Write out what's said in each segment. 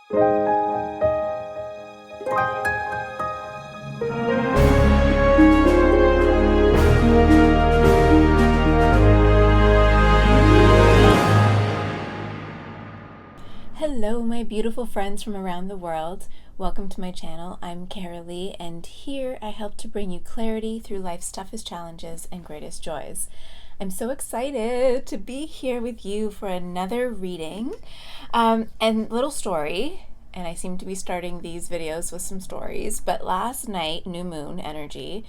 Hello, my beautiful friends from around the world. Welcome to my channel. I'm Carolee, and here I help to bring you clarity through life's toughest challenges and greatest joys. I'm so excited to be here with you for another reading and little story. And I seem to be starting these videos with some stories. But last night, new moon energy,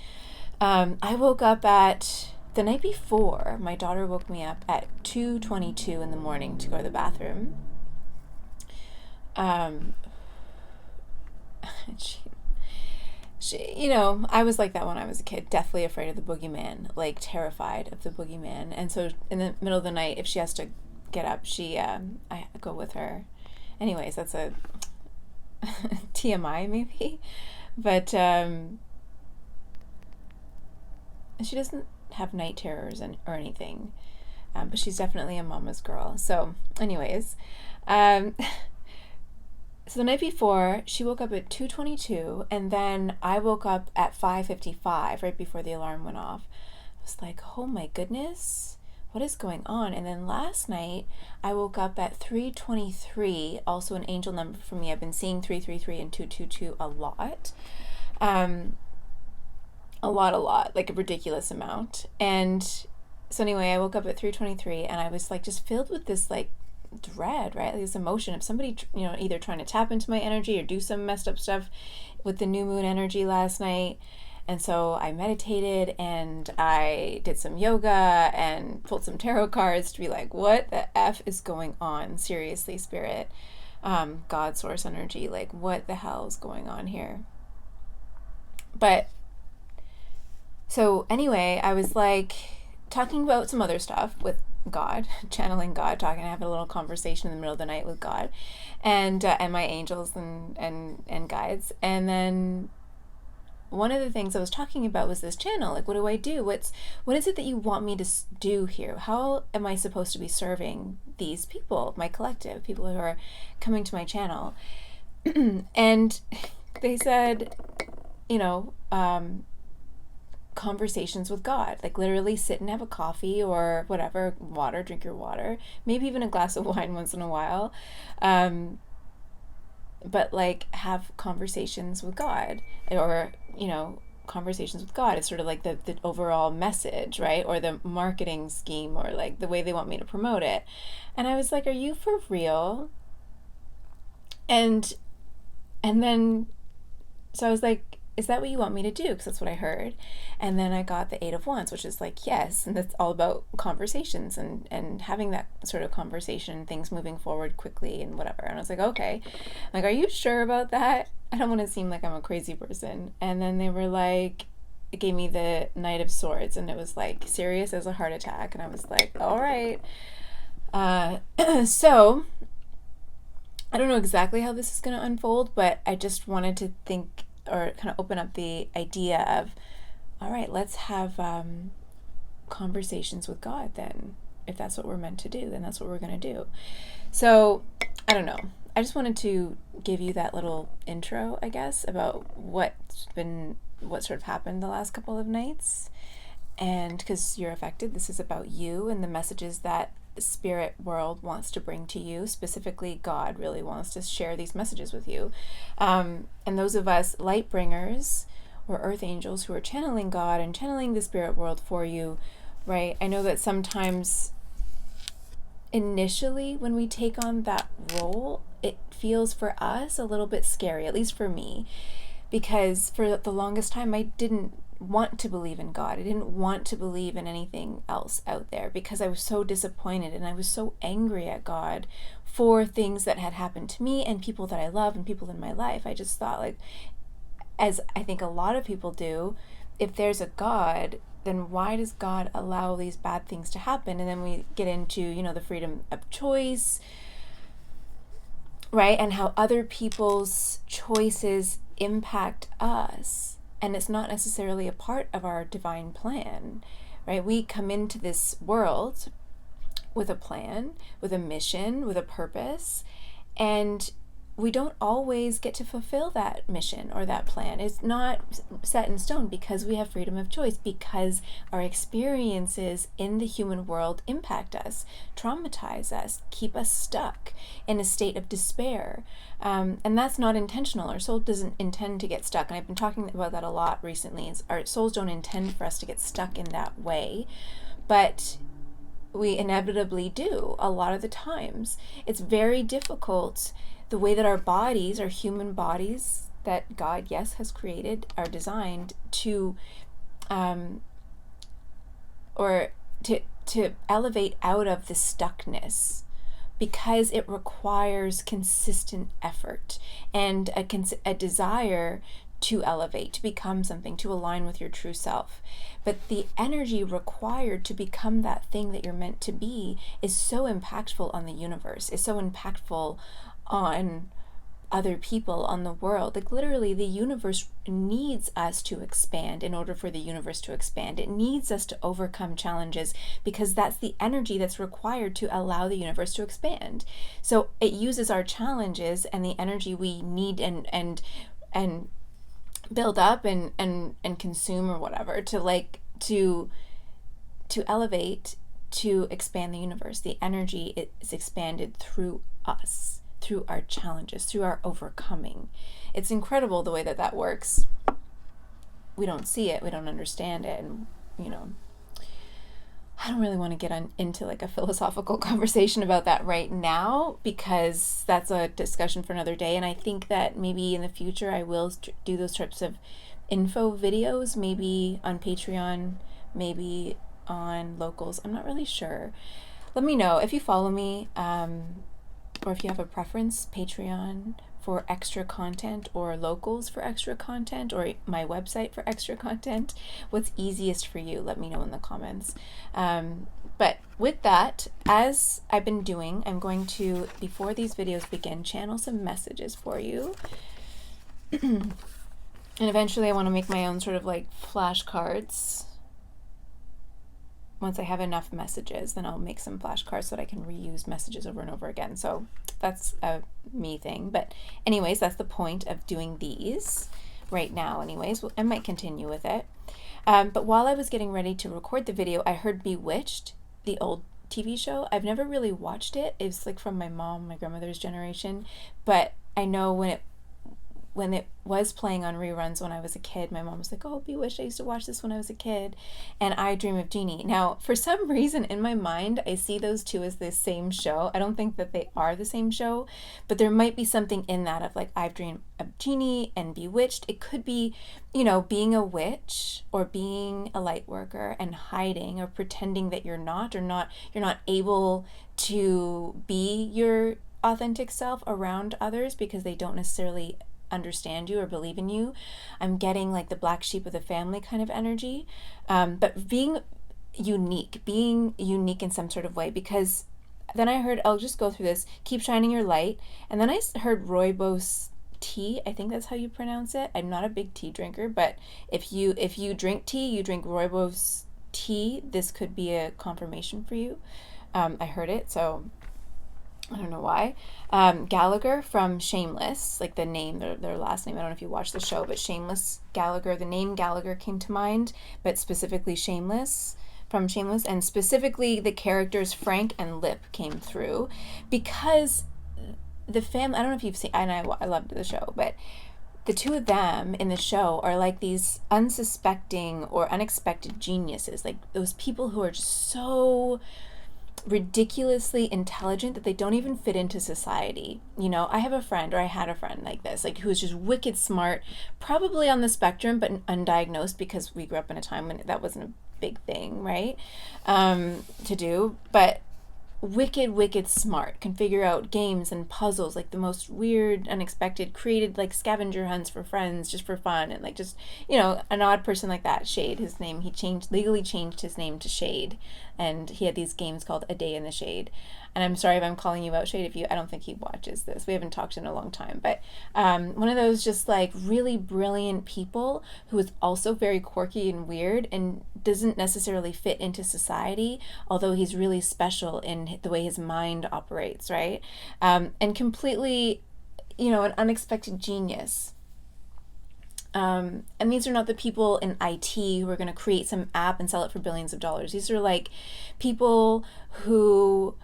I woke up at the night before. My daughter woke me up at 2:22 in the morning to go to the bathroom. She, I was like that when I was a kid, deathly afraid of the boogeyman, like terrified of the boogeyman. And so in the middle of the night, if she has to get up, I go with her. Anyways, that's a TMI maybe, but she doesn't have night terrors or anything, but she's definitely a mama's girl. So anyways, so the night before, she woke up at 2:22, and then I woke up at 5:55, right before the alarm went off. I was like, oh my goodness, what is going on? And then last night, I woke up at 3:23, also an angel number for me. I've been seeing 333 and 222 a lot. A lot, like a ridiculous amount. And so anyway, I woke up at 3:23, and I was like just filled with this like dread, right? Like this emotion of somebody, either trying to tap into my energy or do some messed up stuff with the new moon energy last night. And so I meditated and I did some yoga and pulled some tarot cards to be like, what the F is going on? Seriously, spirit, God, source energy, like what the hell is going on here? But so anyway, I was like talking about some other stuff with God, channeling God, having a little conversation in the middle of the night with God, and my angels and guides. And then one of the things I was talking about was this channel. Like, what do I do? What is it that you want me to do here? How am I supposed to be serving these people, my collective, people who are coming to my channel? And they said, conversations with God, like literally sit and have a coffee or whatever, water, drink your water, maybe even a glass of wine once in a while, but like have conversations with God, or conversations with God is sort of like the overall message, right? Or the marketing scheme, or like the way they want me to promote it. And I was like, are you for real? And then so I was like, is that what you want me to do? Because that's what I heard. And then I got the 8 of Wands, which is like, yes. And that's all about conversations and having that sort of conversation, things moving forward quickly and whatever. And I was like, okay. I'm like, are you sure about that? I don't want to seem like I'm a crazy person. And then they were like, it gave me the Knight of Swords, and it was like serious as a heart attack. And I was like, all right. So I don't know exactly how this is going to unfold, but I just wanted to think, or kind of open up the idea of, all right, let's have conversations with God then. If that's what we're meant to do, then that's what we're going to do. So I don't know. I just wanted to give you that little intro, I guess, about what sort of happened the last couple of nights. And because you're affected, this is about you and the messages that the spirit world wants to bring to you. Specifically, God really wants to share these messages with you. And those of us light bringers or earth angels who are channeling God and channeling the spirit world for you, right? I know that sometimes initially when we take on that role, it feels for us a little bit scary, at least for me, because for the longest time I didn't want to believe in God. I didn't want to believe in anything else out there because I was so disappointed and I was so angry at God for things that had happened to me and people that I love and people in my life. I just thought, like, as I think a lot of people do, if there's a God, then why does God allow these bad things to happen? And then we get into, the freedom of choice, right? And how other people's choices impact us. And it's not necessarily a part of our divine plan, right? We come into this world with a plan, with a mission, with a purpose, and we don't always get to fulfill that mission or that plan. It's not set in stone because we have freedom of choice, because our experiences in the human world impact us, traumatize us, keep us stuck in a state of despair. And that's not intentional. Our soul doesn't intend to get stuck. And I've been talking about that a lot recently. Our souls don't intend for us to get stuck in that way. But we inevitably do a lot of the times. It's very difficult. The way that our bodies, our human bodies that God, yes, has created, are designed to, or to elevate out of the stuckness, because it requires consistent effort and a desire to elevate, to become something, to align with your true self. But the energy required to become that thing that you're meant to be is so impactful on the universe, is so impactful on other people, on the world. Like literally, the universe needs us to expand in order for the universe to expand. It needs us to overcome challenges because that's the energy that's required to allow the universe to expand. So it uses our challenges and the energy we need and build up and consume or whatever to elevate, to expand the universe. The energy is expanded through us, through our challenges, through our overcoming. It's incredible the way that works. We don't see it, we don't understand it, and I don't really want to get into like a philosophical conversation about that right now, because that's a discussion for another day. And I think that maybe in the future I will do those types of info videos, maybe on Patreon, maybe on Locals. I'm not really sure. Let me know if you follow me, or if you have a preference, Patreon for extra content or Locals for extra content or my website for extra content. What's easiest for you? Let me know in the comments. But with that, as I've been doing, I'm going to, before these videos begin, channel some messages for you. And eventually I want to make my own sort of like flashcards. Once I have enough messages, then I'll make some flashcards so that I can reuse messages over and over again. So that's a me thing. But anyways, that's the point of doing these right now anyways. I might continue with it. But while I was getting ready to record the video, I heard Bewitched, the old TV show. I've never really watched it. It's like from my mom, my grandmother's generation. But I know when it was playing on reruns when I was a kid, my mom was like, oh, Bewitched, I used to watch this when I was a kid. And I Dream of Jeannie. Now, for some reason in my mind, I see those two as the same show. I don't think that they are the same show, but there might be something in that of like, I Dream of Jeannie and Bewitched. It could be, being a witch or being a light worker and hiding or pretending that you're not able to be your authentic self around others because they don't necessarily understand you or believe in you. I'm getting like the black sheep of the family kind of energy, but being unique in some sort of way, because then I heard, I'll just go through this, keep shining your light, and then I heard rooibos tea. I think that's how you pronounce it. I'm not a big tea drinker, but if you drink tea, you drink rooibos tea, this could be a confirmation for you. I heard it, so I don't know why. Gallagher from Shameless, like the name, their last name. I don't know if you watched the show, but Shameless Gallagher, the name Gallagher came to mind, but specifically Shameless, from Shameless, and specifically the characters Frank and Lip came through, because the family, I don't know if you've seen, and I loved the show, but the two of them in the show are like these unsuspecting or unexpected geniuses, like those people who are just so ridiculously intelligent that they don't even fit into society. I have a friend, or I had a friend like this, like who was just wicked smart, probably on the spectrum, but undiagnosed, because we grew up in a time when that wasn't a big thing, right? To do, but wicked smart, can figure out games and puzzles, like the most weird, unexpected, created like scavenger hunts for friends just for fun, and like just an odd person like that. Shade, his name, he legally changed his name to Shade, and he had these games called A Day in the Shade. And I'm sorry if I'm calling you out, Shade, I don't think he watches this. We haven't talked in a long time, but one of those just like really brilliant people who is also very quirky and weird and doesn't necessarily fit into society, although he's really special in the way his mind operates, right? And completely an unexpected genius. And these are not the people in IT who are going to create some app and sell it for billions of dollars. These are like people who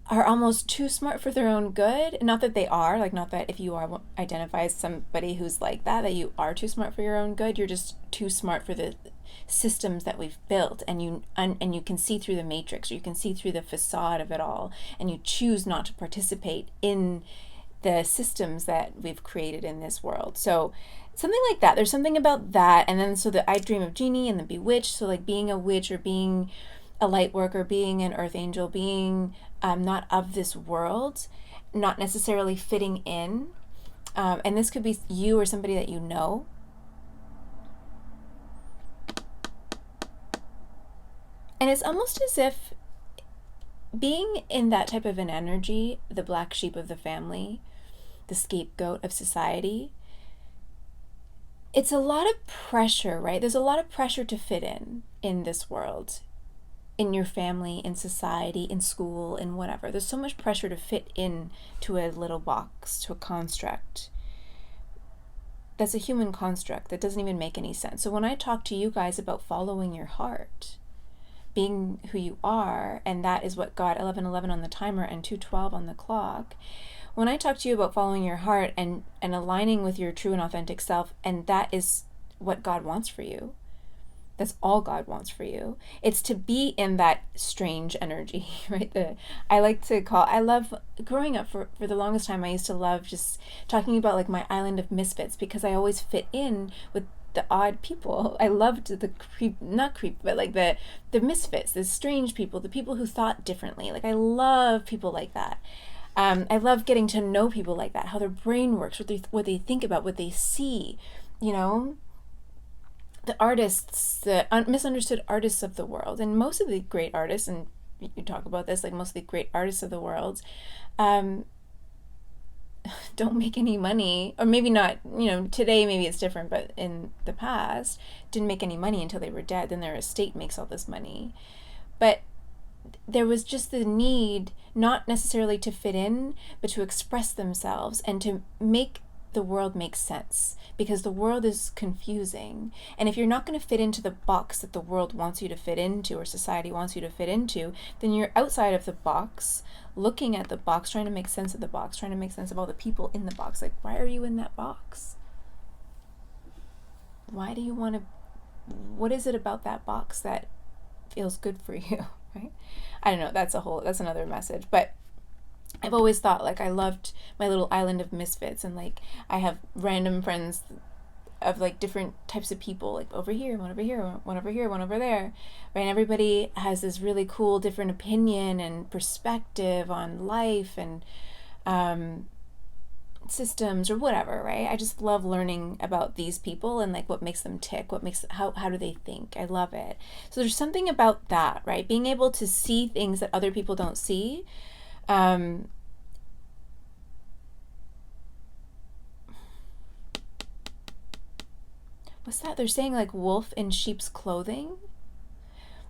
are almost too smart for their own good. Not that they are, like, not that if you are identify as somebody who's like that you are too smart for your own good. You're just too smart for the systems that we've built, and you can see through the matrix, or you can see through the facade of it all, and you choose not to participate in the systems that we've created in this world. So something like that. There's something about that. And then so the I dream of genie and the bewitched. So like being a witch or being a light worker, being an earth angel, being not of this world, not necessarily fitting in. And this could be you or somebody that you know. And it's almost as if being in that type of an energy, the black sheep of the family, the scapegoat of society, it's a lot of pressure, right? There's a lot of pressure to fit in this world, in your family, in society, in school, in whatever. There's so much pressure to fit in to a little box, to a construct. That's a human construct that doesn't even make any sense. So when I talk to you guys about following your heart, being who you are, and that is what got 11:11 on the timer and 2:12 on the clock. When I talk to you about following your heart and aligning with your true and authentic self, and that is what God wants for you. That's all God wants for you. It's to be in that strange energy, right? I love growing up for the longest time. I used to love just talking about like my island of misfits, because I always fit in with the odd people. I loved the misfits, the strange people, the people who thought differently. Like I love people like that. I love getting to know people like that, how their brain works, what they think about, what they see, the artists, the misunderstood artists of the world. And most of the great artists, and you talk about this, like most of the great artists of the world, don't make any money, or maybe not, today maybe it's different, but in the past didn't make any money until they were dead. Then their estate makes all this money. But there was just the need, not necessarily to fit in, but to express themselves and to make the world make sense, because the world is confusing. And if you're not going to fit into the box that the world wants you to fit into, or society wants you to fit into, then you're outside of the box, looking at the box, trying to make sense of the box, trying to make sense of all the people in the box. Like, why are you in that box? Why do you want to, what is it about that box that feels good for you, right? I don't know, that's another message. But I've always thought, like, I loved my little island of misfits, and like I have random friends of like different types of people, like over here, one over here, one over here, one over there, right? And everybody has this really cool different opinion and perspective on life and systems or whatever, right? I just love learning about these people and like what makes them tick, how do they think. I love it. So there's something about that, right? Being able to see things that other people don't see. What's that? They're saying like wolf in sheep's clothing,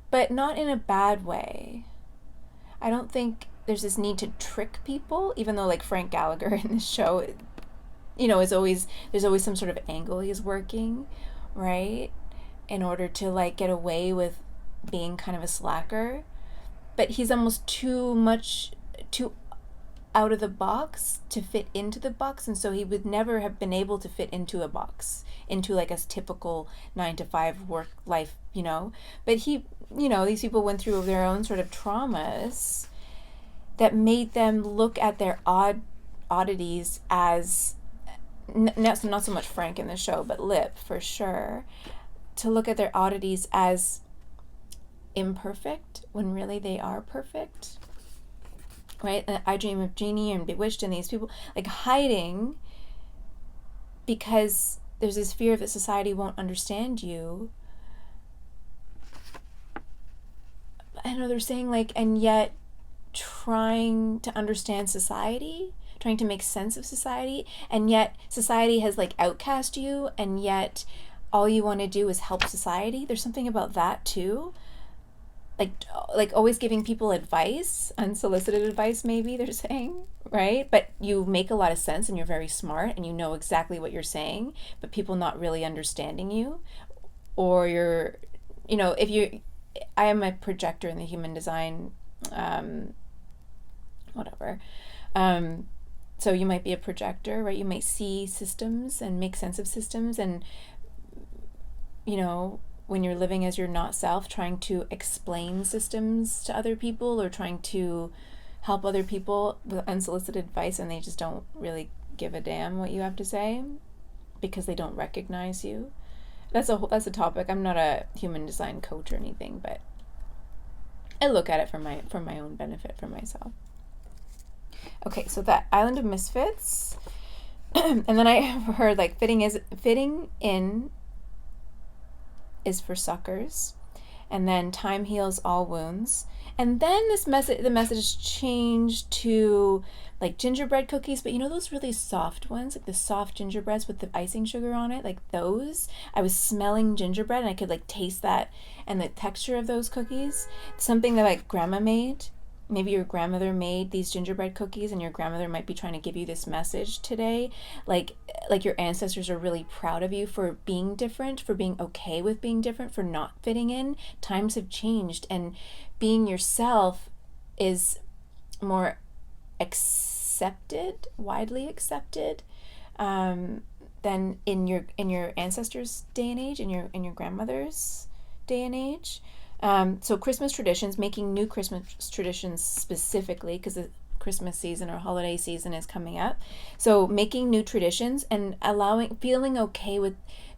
but not in a bad way. I don't think there's this need to trick people, even though like Frank Gallagher in this show, there's always some sort of angle he's working, right? In order to like get away with being kind of a slacker. But he's almost too out of the box to fit into the box, and so he would never have been able to fit into a box, into like a typical 9-to-5 work life, but he, these people went through their own sort of traumas that made them look at their oddities as not so much Frank in the show, but Lip for sure, to look at their oddities as imperfect when really they are perfect. Right? I Dream of Genie and Bewitched and these people, like hiding because there's this fear that society won't understand you. I know they're saying like, and yet trying to understand society, trying to make sense of society, and yet society has like outcast you, and yet all you want to do is help society. There's something about that too. Like always giving people advice, unsolicited advice maybe they're saying, right? But you make a lot of sense and you're very smart and you know exactly what you're saying, but people not really understanding you. Or you're, if you, I am a projector in the human design, whatever. So you might be a projector, right? You might see systems and make sense of systems. And, when you're living as your not self, trying to explain systems to other people or trying to help other people with unsolicited advice, and they just don't really give a damn what you have to say because they don't recognize you. That's a topic. I'm not a human design coach or anything, but I look at it for my own benefit for myself. Okay, so that Island of Misfits, and then I have heard like fitting in is for suckers, and then time heals all wounds, and then the message changed to like gingerbread cookies, but those really soft ones, like the soft gingerbreads with the icing sugar on it, like those. I was smelling gingerbread and I could like taste that and the texture of those cookies. Something that like grandma made. Maybe your grandmother made these gingerbread cookies and your grandmother might be trying to give you this message today. Like your ancestors are really proud of you for being different, for being okay with being different, for not fitting in. Times have changed and being yourself is more widely accepted, than in your ancestors' day and age, in your grandmother's day and age. So Christmas traditions, making new Christmas traditions specifically because the Christmas season or holiday season is coming up. So making new traditions and feeling okay with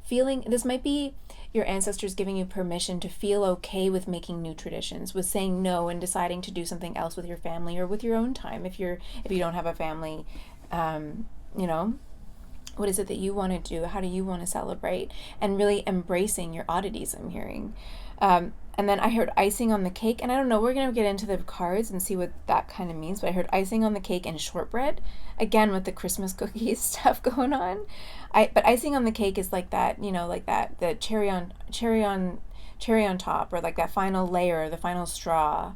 this might be your ancestors giving you permission to feel okay with making new traditions, with saying no and deciding to do something else with your family or with your own time. If you don't have a family, what is it that you want to do? How do you want to celebrate? And really embracing your oddities, I'm hearing. And then I heard icing on the cake, and I don't know, we're going to get into the cards and see what that kind of means, but I heard icing on the cake and shortbread, again with the Christmas cookies stuff going on. But icing on the cake is like that, like that, the cherry on top, or like that final layer, the final straw.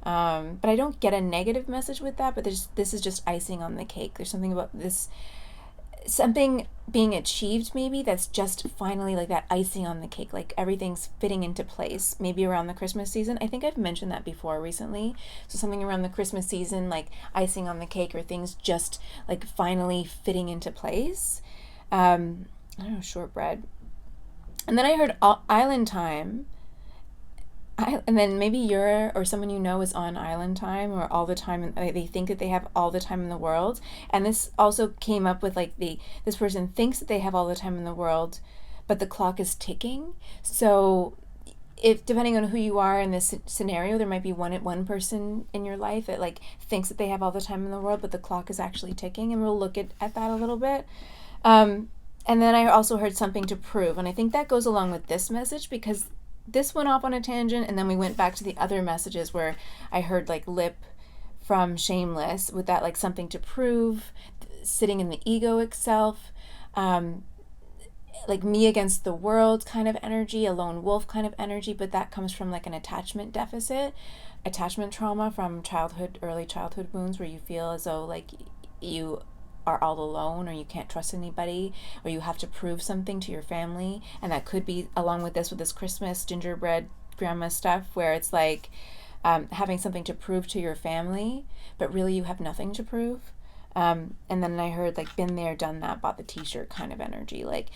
But I don't get a negative message with that, but this is just icing on the cake. There's something about this, something being achieved maybe that's just finally like that icing on the cake, like everything's fitting into place, maybe around the Christmas season. I think I've mentioned that before recently. So something around the Christmas season, like icing on the cake, or things just like finally fitting into place. I don't know, shortbread. And then I heard island time. And then maybe you're or someone is on island time or all the time, and they think that they have all the time in the world. And this also came up with like this person thinks that they have all the time in the world, but the clock is ticking. So if depending on who you are in this scenario, there might be one person in your life that like thinks that they have all the time in the world, but the clock is actually ticking. And we'll look at that a little bit. And then I also heard something to prove, and I think that goes along with this message because this went off on a tangent, and then we went back to the other messages where I heard like lip from Shameless with that, like something to prove, sitting in the egoic self, like me against the world kind of energy, a lone wolf kind of energy, but that comes from like an attachment deficit, attachment trauma from early childhood wounds where you feel as though like you are all alone, or you can't trust anybody, or you have to prove something to your family. And that could be along with this Christmas gingerbread grandma stuff where it's like having something to prove to your family, but really you have nothing to prove. And then I heard like been there, done that, bought the t-shirt kind of energy. Like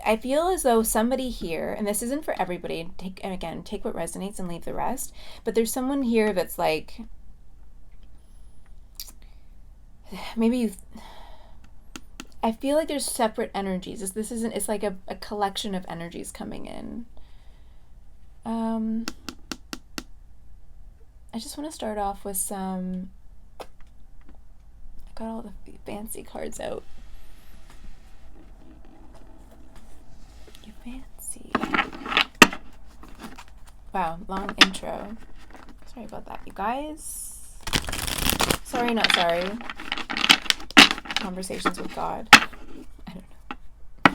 I feel as though somebody here, and this isn't for everybody, take what resonates and leave the rest, but there's someone here that's like, I feel like there's separate energies. It's like a collection of energies coming in. I just want to start off with some, I got all the fancy cards out. You fancy. Wow, long intro. Sorry about that, you guys. Sorry, not sorry. Conversations with God. I don't know.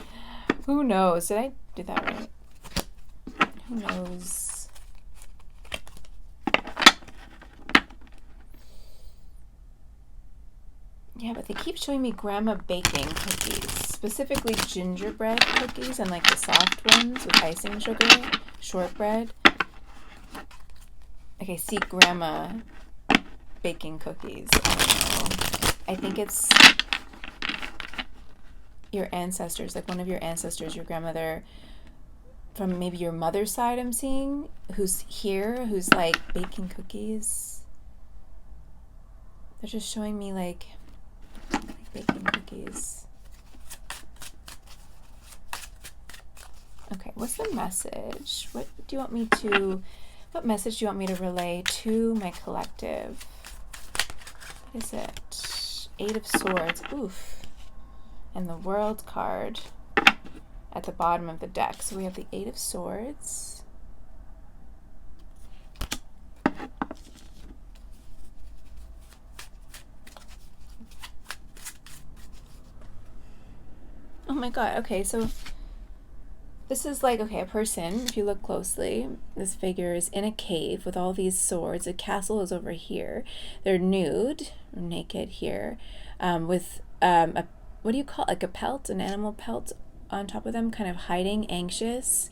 Who knows? Did I do that right? Who knows? Yeah, but they keep showing me grandma baking cookies, specifically gingerbread cookies and like the soft ones with icing sugar, shortbread. Okay, see grandma baking cookies. I don't know. I think it's your ancestors, like one of your ancestors, your grandmother from maybe your mother's side I'm seeing, who's here, who's like baking cookies. They're just showing me like baking cookies. Okay, what's the message? What message do you want me to relay to my collective? What is it? 8 of Swords. Oof. And the World card at the bottom of the deck. So we have the 8 of Swords. Oh my god, okay, so this is like, okay, a person, if you look closely, this figure is in a cave with all these swords. A castle is over here. They're nude, or naked here, with a, what do you call it? Like a pelt, an animal pelt on top of them, kind of hiding, anxious.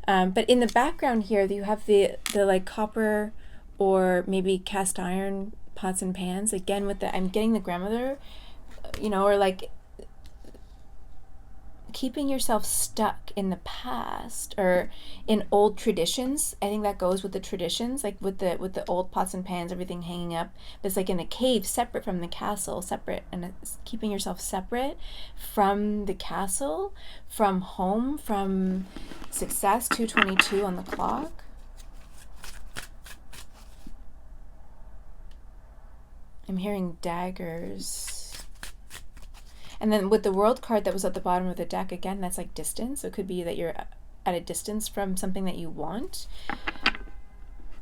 But in the background here, you have the like copper or maybe cast iron pots and pans. Again, with the, I'm getting the grandmother, you know, or like keeping yourself stuck in the past or in old traditions. I think that goes with the traditions, like with the old pots and pans, everything hanging up. But it's like in a cave, separate from the castle, separate, and it's keeping yourself separate from the castle, from home, from success. 2:22 on the clock. I'm hearing daggers. And then with the World card that was at the bottom of the deck, again, that's like distance. So it could be that you're at a distance from something that you want.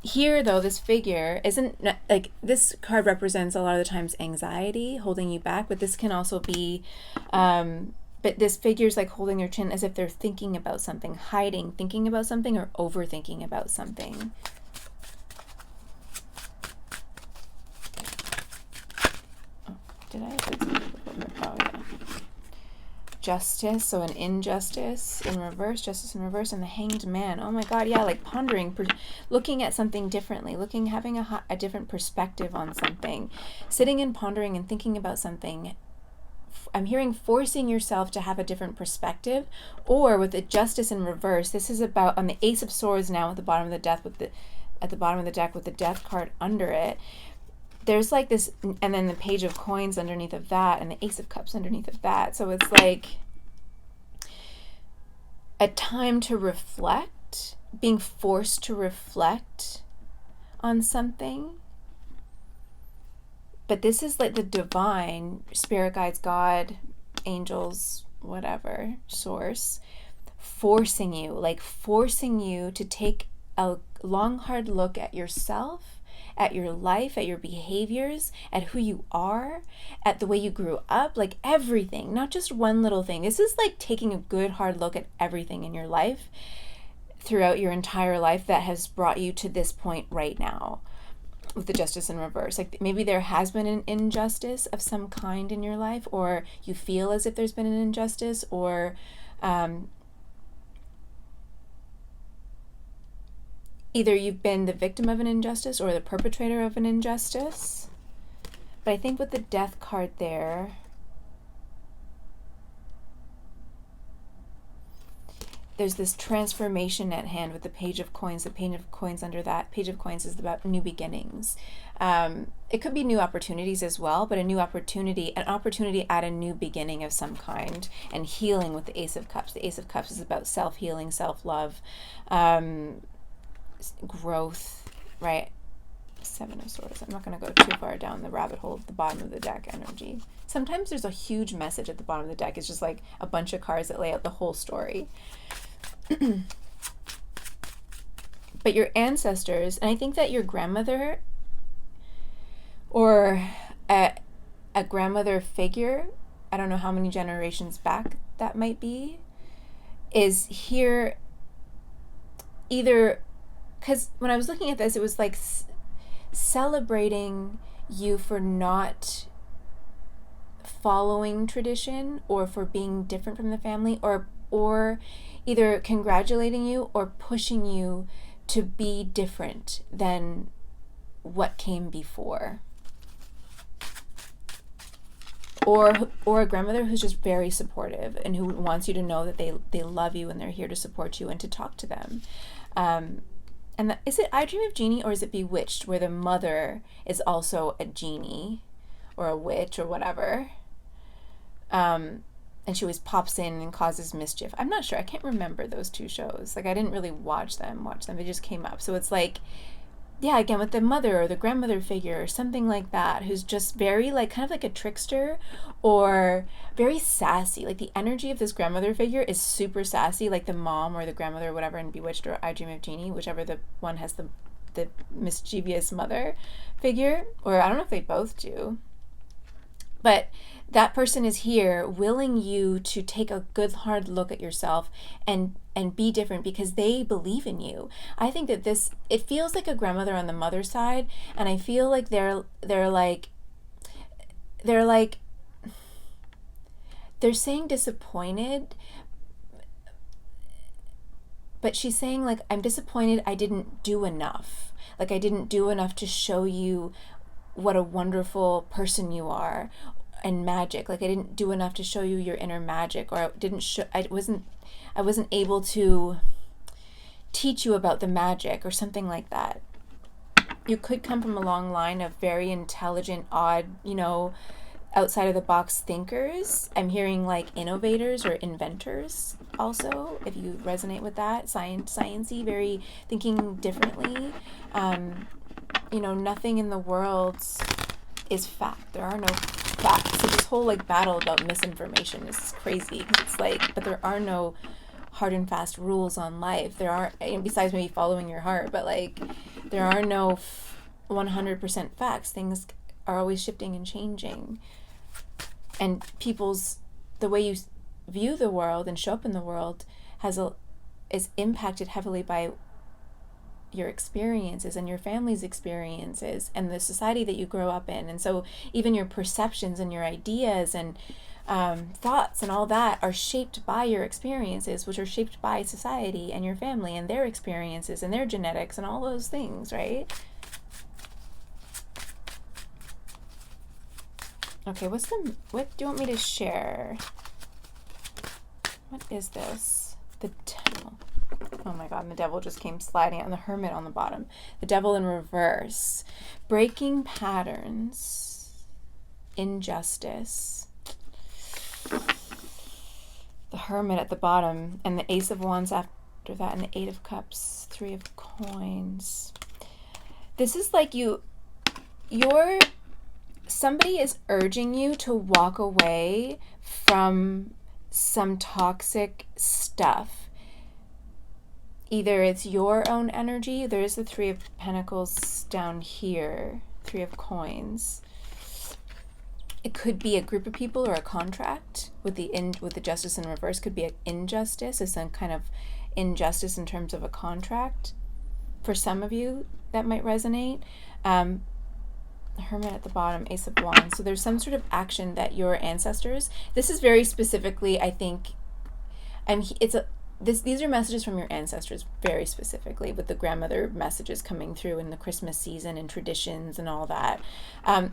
Here, though, this figure isn't, like, this card represents a lot of the times anxiety, holding you back, but this can also be, but this figure's like holding their chin as if they're thinking about something, hiding, thinking about something, or overthinking about something. Oh, did I? Oh, yeah. Justice, so an injustice in reverse, justice in reverse, and the Hanged Man. Oh my god, yeah, like pondering, looking at something differently, having a different perspective on something, sitting and pondering and thinking about something. I'm hearing forcing yourself to have a different perspective, or with the justice in reverse, this is about, on the Ace of Swords now at the bottom of the deck at the bottom of the deck with the Death card under it. There's like this, and then the Page of Coins underneath of that, and the Ace of Cups underneath of that. So it's like a time to reflect, being forced to reflect on something. But this is like the divine, spirit guides, God, angels, whatever, source, forcing you to take a long, hard look at yourself, at your life, at your behaviors, at who you are, at the way you grew up, like everything, not just one little thing. This is like taking a good hard look at everything in your life throughout your entire life that has brought you to this point right now with the Justice in reverse. Like maybe there has been an injustice of some kind in your life, or you feel as if there's been an injustice, or either you've been the victim of an injustice or the perpetrator of an injustice. But I think with the Death card there, there's this transformation at hand with the Page of Coins. The Page of Coins under that. Page of Coins is about new beginnings. It could be new opportunities as well, but an opportunity at a new beginning of some kind, and healing with the Ace of Cups. The Ace of Cups is about self-healing, self-love, growth, right? 7 of Swords. I'm not going to go too far down the rabbit hole of the bottom of the deck energy. Sometimes there's a huge message at the bottom of the deck. It's just like a bunch of cards that lay out the whole story. But your ancestors, and I think that your grandmother or a grandmother figure, I don't know how many generations back that might be, is here either, because when I was looking at this, it was like celebrating you for not following tradition or for being different from the family, or either congratulating you or pushing you to be different than what came before. Or a grandmother who's just very supportive and who wants you to know that they love you and they're here to support you and to talk to them. Is it I Dream of Jeannie, or is it Bewitched, where the mother is also a genie or a witch or whatever? And she always pops in and causes mischief. I'm not sure. I can't remember those two shows. Like, I didn't really watch them. They just came up. So it's like, yeah, again, with the mother or the grandmother figure or something like that, who's just very, like, kind of like a trickster or very sassy. Like, the energy of this grandmother figure is super sassy, like the mom or the grandmother or whatever in Bewitched or I Dream of Jeannie, whichever the one has the mischievous mother figure. Or I don't know if they both do. But that person is here willing you to take a good hard look at yourself and be different because they believe in you. I think that it feels like a grandmother on the mother side, and I feel like they're saying disappointed, but she's saying, like, I'm disappointed I didn't do enough. Like, I didn't do enough to show you what a wonderful person you are and magic. Like, I didn't do enough to show you your inner magic, or I wasn't able to teach you about the magic or something like that. You could come from a long line of very intelligent, odd, outside of the box thinkers. I'm hearing like innovators or inventors also, if you resonate with that. Sciencey, very thinking differently. Nothing in the world is fact. There are no facts. So this whole like battle about misinformation is crazy, because it's like, but there are no hard and fast rules on life. There are, besides maybe following your heart, but like there are no 100% facts. Things are always shifting and changing, and the way you view the world and show up in the world is impacted heavily by your experiences and your family's experiences and the society that you grow up in. And so even your perceptions and your ideas and thoughts and all that are shaped by your experiences, which are shaped by society and your family and their experiences and their genetics and all those things, right? Okay, what do you want me to share? What is this? The devil. Oh my God, and the devil just came sliding out, and the hermit on the bottom. The devil in reverse. Breaking patterns. Injustice. The hermit at the bottom, and the ace of wands after that, and the 8 of cups, 3 of coins. This is like somebody is urging you to walk away from some toxic stuff. Either it's your own energy. There is the 3 of pentacles down here, 3 of coins. It could be a group of people or a contract with the justice in reverse. Could be an injustice, some kind of injustice in terms of a contract. For some of you, that might resonate. Hermit at the bottom, ace of wands. So there's some sort of action that your ancestors. This is very specifically, I think, these are messages from your ancestors very specifically, with the grandmother messages coming through in the Christmas season and traditions and all that.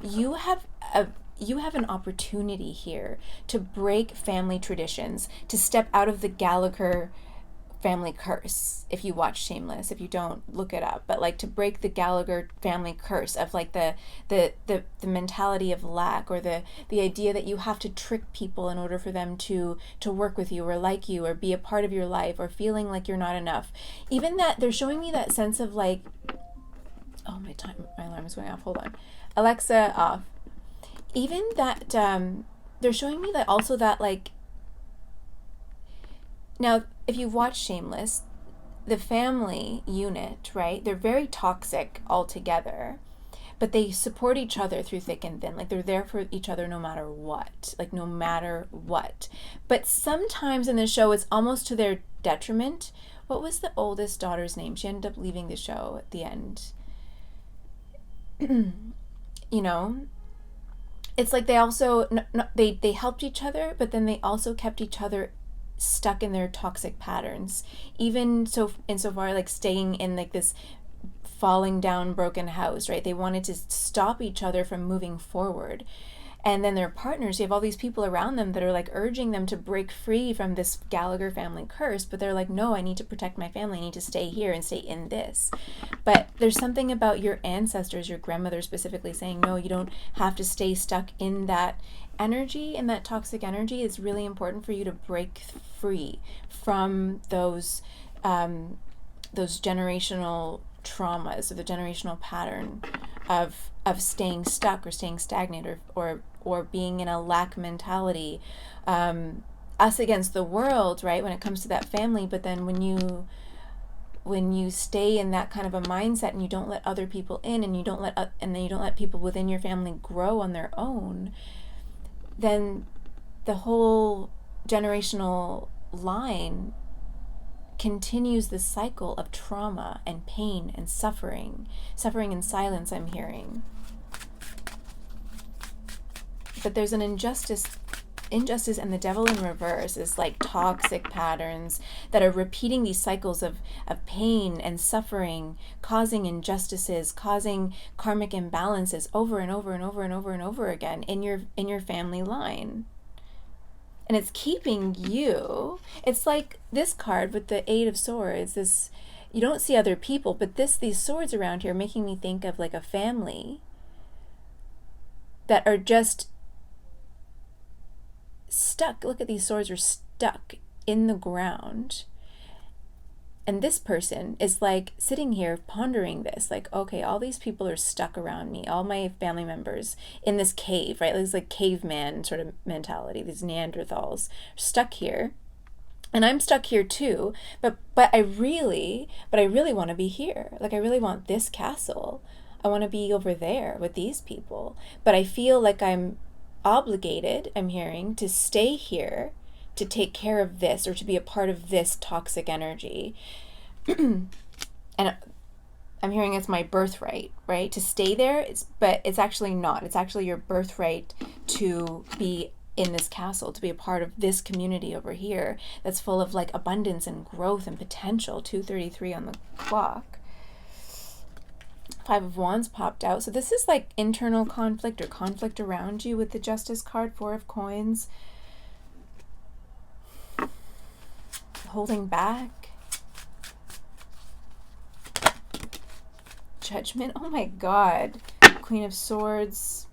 You have an opportunity here to break family traditions, to step out of the Gallagher family curse. If you watch Shameless, if you don't, look it up, but like to break the Gallagher family curse of like the mentality of lack, or the idea that you have to trick people in order for them to work with you or like you or be a part of your life, or feeling like you're not enough. Even that, they're showing me that sense of like, oh, my alarm is going off, hold on, Alexa, off. Even that, they're showing me that also, that like, now, if you watch Shameless, the family unit, right, they're very toxic altogether, but they support each other through thick and thin. Like, they're there for each other no matter what. But sometimes in the show, it's almost to their detriment. What was the oldest daughter's name? She ended up leaving the show at the end. it's like they also they helped each other, but then they also kept each other stuck in their toxic patterns, even so insofar like staying in like this falling down broken house, right? They wanted to stop each other from moving forward. And then their partners, you have all these people around them that are like urging them to break free from this Gallagher family curse, but they're like, no, I need to protect my family, I need to stay here and stay in this. But there's something about your ancestors, your grandmother specifically, saying, no, you don't have to stay stuck in that energy, in that toxic energy. It's really important for you to break free from those generational traumas, or the generational pattern of staying stuck or staying stagnant, or being in a lack mentality, us against the world, right, when it comes to that family. But then when you stay in that kind of a mindset and you don't let other people in, and you don't let people within your family grow on their own, then the whole generational line continues this cycle of trauma and pain and suffering and silence, I'm hearing. But there's an injustice, and the devil in reverse is like toxic patterns that are repeating these cycles of pain and suffering, causing injustices, causing karmic imbalances over and over and over and over and over again in your family line. And it's keeping you. It's like this card with the Eight of Swords. This, you don't see other people, but these swords around here are making me think of like a family that are just stuck. Look at these swords are stuck in the ground. And this person is like sitting here pondering this, like, okay, all these people are stuck around me, all my family members in this cave, right? This like caveman sort of mentality, these Neanderthals stuck here. And I'm stuck here too, but I really want to be here. Like, I really want this castle. I want to be over there with these people. But I feel like I'm obligated, I'm hearing, to stay here to take care of this, or to be a part of this toxic energy. And I'm hearing it's my birthright, right? To stay there, but it's actually not. It's actually your birthright to be in this castle, to be a part of this community over here that's full of like abundance and growth and potential. 2:33 on the clock. Five of Wands popped out. So this is like internal conflict, or conflict around you with the Justice card. Four of Coins. Holding back. Judgment. Oh my God. Queen of Swords.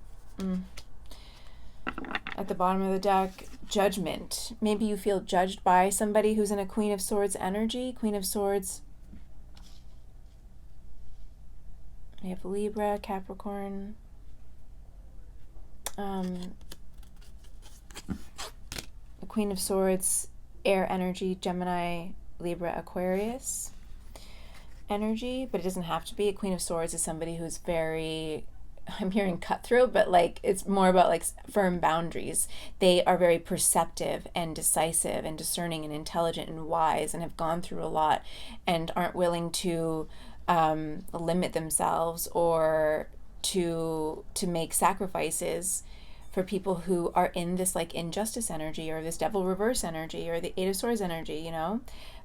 At the bottom of the deck, Judgment. Maybe you feel judged by somebody who's in a Queen of Swords energy. Queen of Swords. We have Libra, Capricorn. The Queen of Swords, air energy, Gemini, Libra, Aquarius energy, but it doesn't have to be. A Queen of Swords is somebody who's very, I'm hearing cutthroat, but like it's more about like firm boundaries. They are very perceptive and decisive and discerning and intelligent and wise, and have gone through a lot, and aren't willing to limit themselves or to make sacrifices for people who are in this like injustice energy, or this devil reverse energy, or the Eight of Swords energy, you know.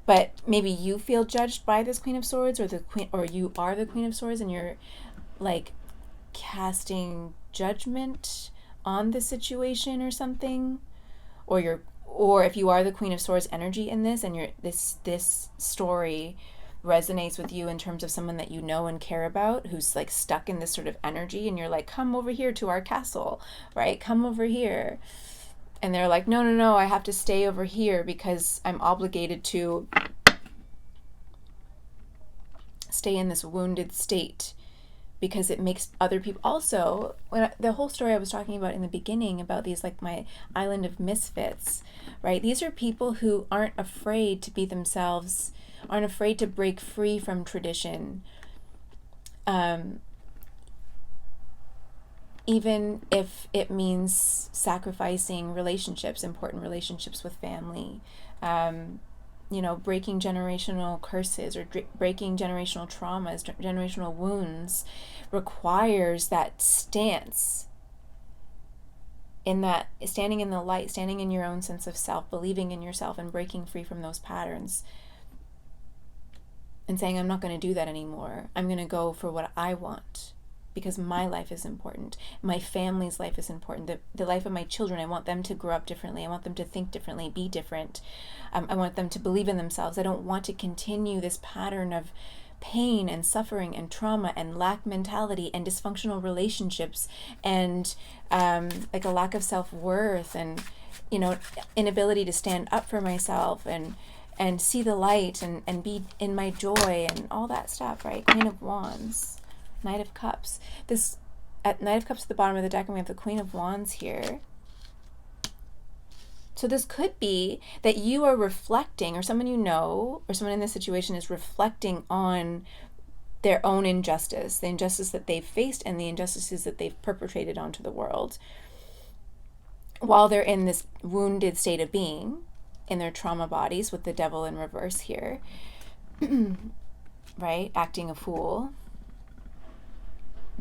But maybe you feel judged by this Queen of Swords, or you are the Queen of Swords, and you're like casting judgment on the situation or something, or if you are the Queen of Swords energy in this, and you're this story resonates with you in terms of someone that you know and care about, who's like stuck in this sort of energy, and you're like, come over here to our castle, right? Come over here. And they're like, no, I have to stay over here because I'm obligated to stay in this wounded state, because it makes other people. Also, the whole story I was talking about in the beginning about these, like my island of misfits, right? These are people who aren't afraid to be themselves, aren't afraid to break free from tradition, even if it means sacrificing relationships, important relationships with family, breaking generational curses, or breaking generational traumas, generational wounds, requires that stance in that, standing in the light, standing in your own sense of self, believing in yourself and breaking free from those patterns and saying, I'm not going to do that anymore. I'm going to go for what I want because my life is important. My family's life is important. The life of my children, I want them to grow up differently. I want them to think differently, be different. I want them to believe in themselves. I don't want to continue this pattern of pain and suffering and trauma and lack mentality and dysfunctional relationships and like a lack of self-worth and, you know, inability to stand up for myself and see the light and be in my joy and all that stuff, right? Queen of Wands, Knight of Cups. This at Knight of Cups at the bottom of the deck, and we have the Queen of Wands here. So this could be that you are reflecting, or someone you know, or someone in this situation is reflecting on their own injustice, the injustice that they've faced and the injustices that they've perpetrated onto the world while they're in this wounded state of being, in their trauma bodies, with the Devil in reverse here, right? Acting a fool.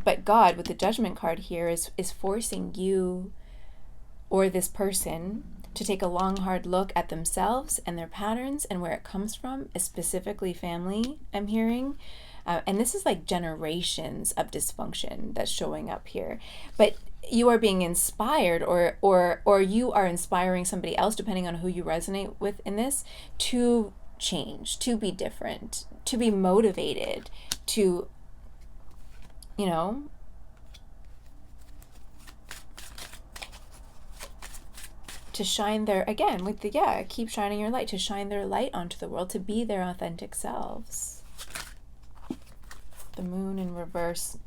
But God, with the Judgment card here, is forcing you or this person to take a long, hard look at themselves and their patterns and where it comes from, specifically family, I'm hearing. And this is like generations of dysfunction that's showing up here. But you are being inspired, or you are inspiring somebody else, depending on who you resonate with in this, to change, to be different, to be motivated, to, you know, to shine their, again, with the, keep shining your light, to shine their light onto the world, to be their authentic selves. The Moon in reverse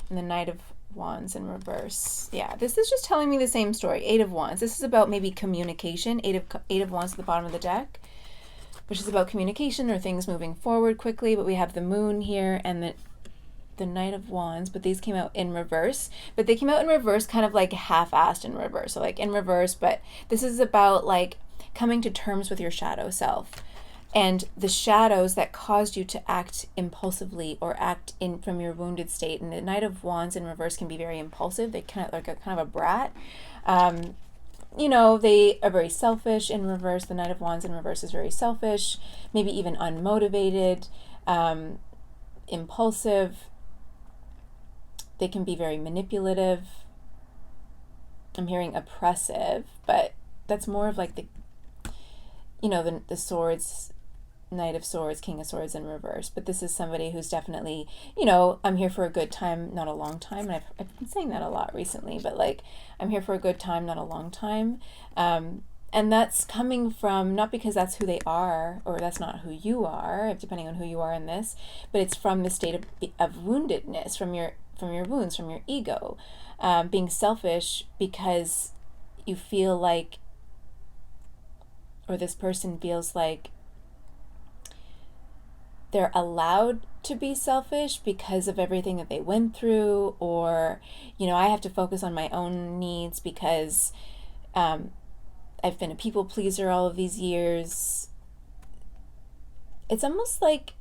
and the Knight of Wands in reverse. Yeah, this is just telling me the same story. 8 of Wands. This is about maybe communication. Eight of Wands at the bottom of the deck, which is about communication or things moving forward quickly. But we have the Moon here and the Knight of Wands, but these came out in reverse. But they came out in reverse kind of like half-assed in reverse. So like in reverse, but this is about like coming to terms with your shadow self and the shadows that caused you to act impulsively or act in from your wounded state. And the Knight of Wands in reverse can be very impulsive. They kind of like a kind of a brat. You know, they are very selfish in reverse. The Knight of Wands in reverse is very selfish, maybe even unmotivated, impulsive. They can be very manipulative. I'm hearing oppressive, but that's more of like the, you know, the swords, Knight of Swords, King of Swords in reverse. But this is somebody who's definitely, you know, I'm here for a good time, not a long time. And I've been saying that a lot recently, but like, I'm here for a good time, not a long time. And that's coming from, not because that's who they are, or that's not who you are, depending on who you are in this, but it's from the state of woundedness, from your wounds, from your ego, being selfish because you feel like, or this person feels like they're allowed to be selfish because of everything that they went through, or, you know, I have to focus on my own needs because I've been a people pleaser all of these years. It's almost like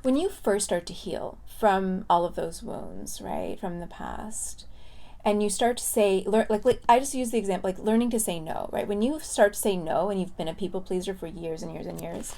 when you first start to heal from all of those wounds, right, from the past, and you start to say, like I just use the example, like learning to say no, right? When you start to say no, and you've been a people pleaser for years and years and years,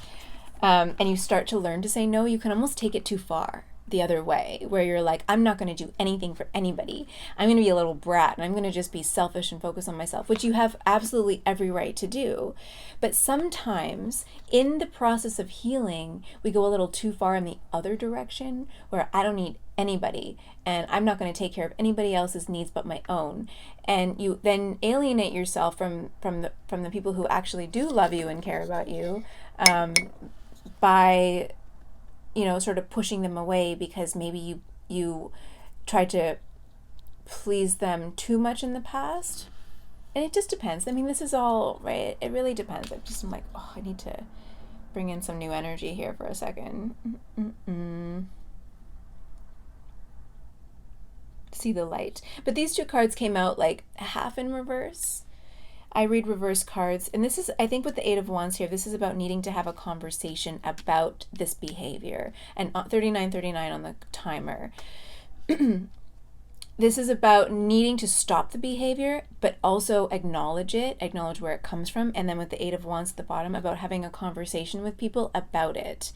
and you start to learn to say no, you can almost take it too far the other way, where you're like, I'm not going to do anything for anybody. I'm going to be a little brat, and I'm going to just be selfish and focus on myself, which you have absolutely every right to do. But sometimes in the process of healing, we go a little too far in the other direction, where I don't need anybody, and I'm not going to take care of anybody else's needs but my own. And you then alienate yourself from the people who actually do love you and care about you, by, you know, sort of pushing them away because maybe you tried to please them too much in the past. And it just depends. I mean, this is all, right, it really depends. I'm like, oh, I need to bring in some new energy here for a second. See the light. But these two cards came out like half in reverse. I read reverse cards, and this is, I think with the 8 of Wands here, this is about needing to have a conversation about this behavior. And 3939 on the timer. this is about needing to stop the behavior, but also acknowledge it, acknowledge where it comes from. And then with the Eight of Wands at the bottom, about having a conversation with people about it.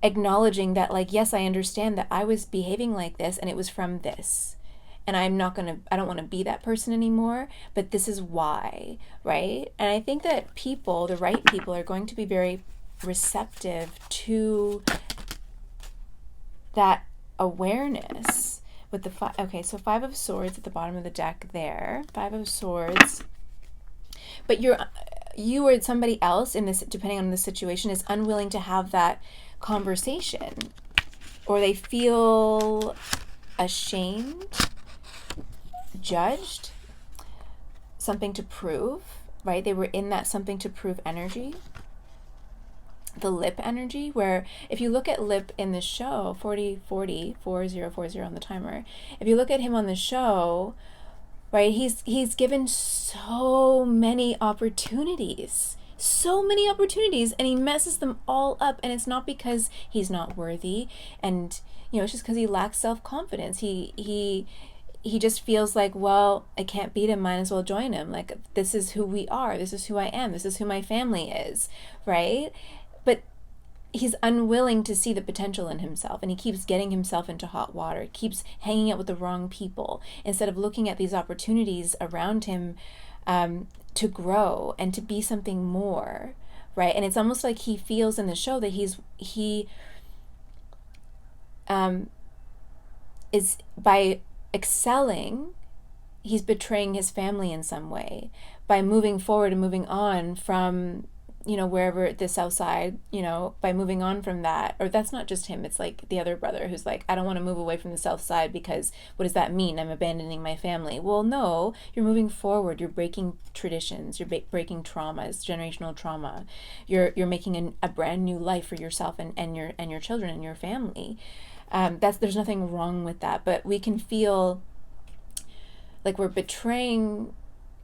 Acknowledging that, like, yes, I understand that I was behaving like this and it was from this. And I don't want to be that person anymore, but this is why, right? And I think that people, the right people, are going to be very receptive to that awareness. With the okay, so Five of Swords at the bottom of the deck there. Five of Swords. But you or somebody else in this, depending on the situation, is unwilling to have that conversation, or they feel ashamed, judged, something to prove, right? They were in that something to prove energy. The lip energy, where if you look at Lip in the show, 4040 on the timer, if you look at him on the show, right, he's given so many opportunities, and he messes them all up. And it's not because he's not worthy, and it's just because he lacks self-confidence. He just feels like, well, I can't beat him, might as well join him. Like, this is who we are, this is who I am, this is who my family is, right? But he's unwilling to see the potential in himself, and he keeps getting himself into hot water, keeps hanging out with the wrong people, instead of looking at these opportunities around him to grow and to be something more, right? And it's almost like he feels in the show that he is, by excelling, he's betraying his family in some way by moving forward and moving on from wherever, the South Side, by moving on from that. Or that's not just him, it's like the other brother who's like, I don't want to move away from the South Side because what does that mean? I'm abandoning my family. Well, no, you're moving forward. You're breaking traditions. You're breaking traumas, generational trauma. You're making a brand new life for yourself and your children and your family. There's nothing wrong with that, but we can feel like we're betraying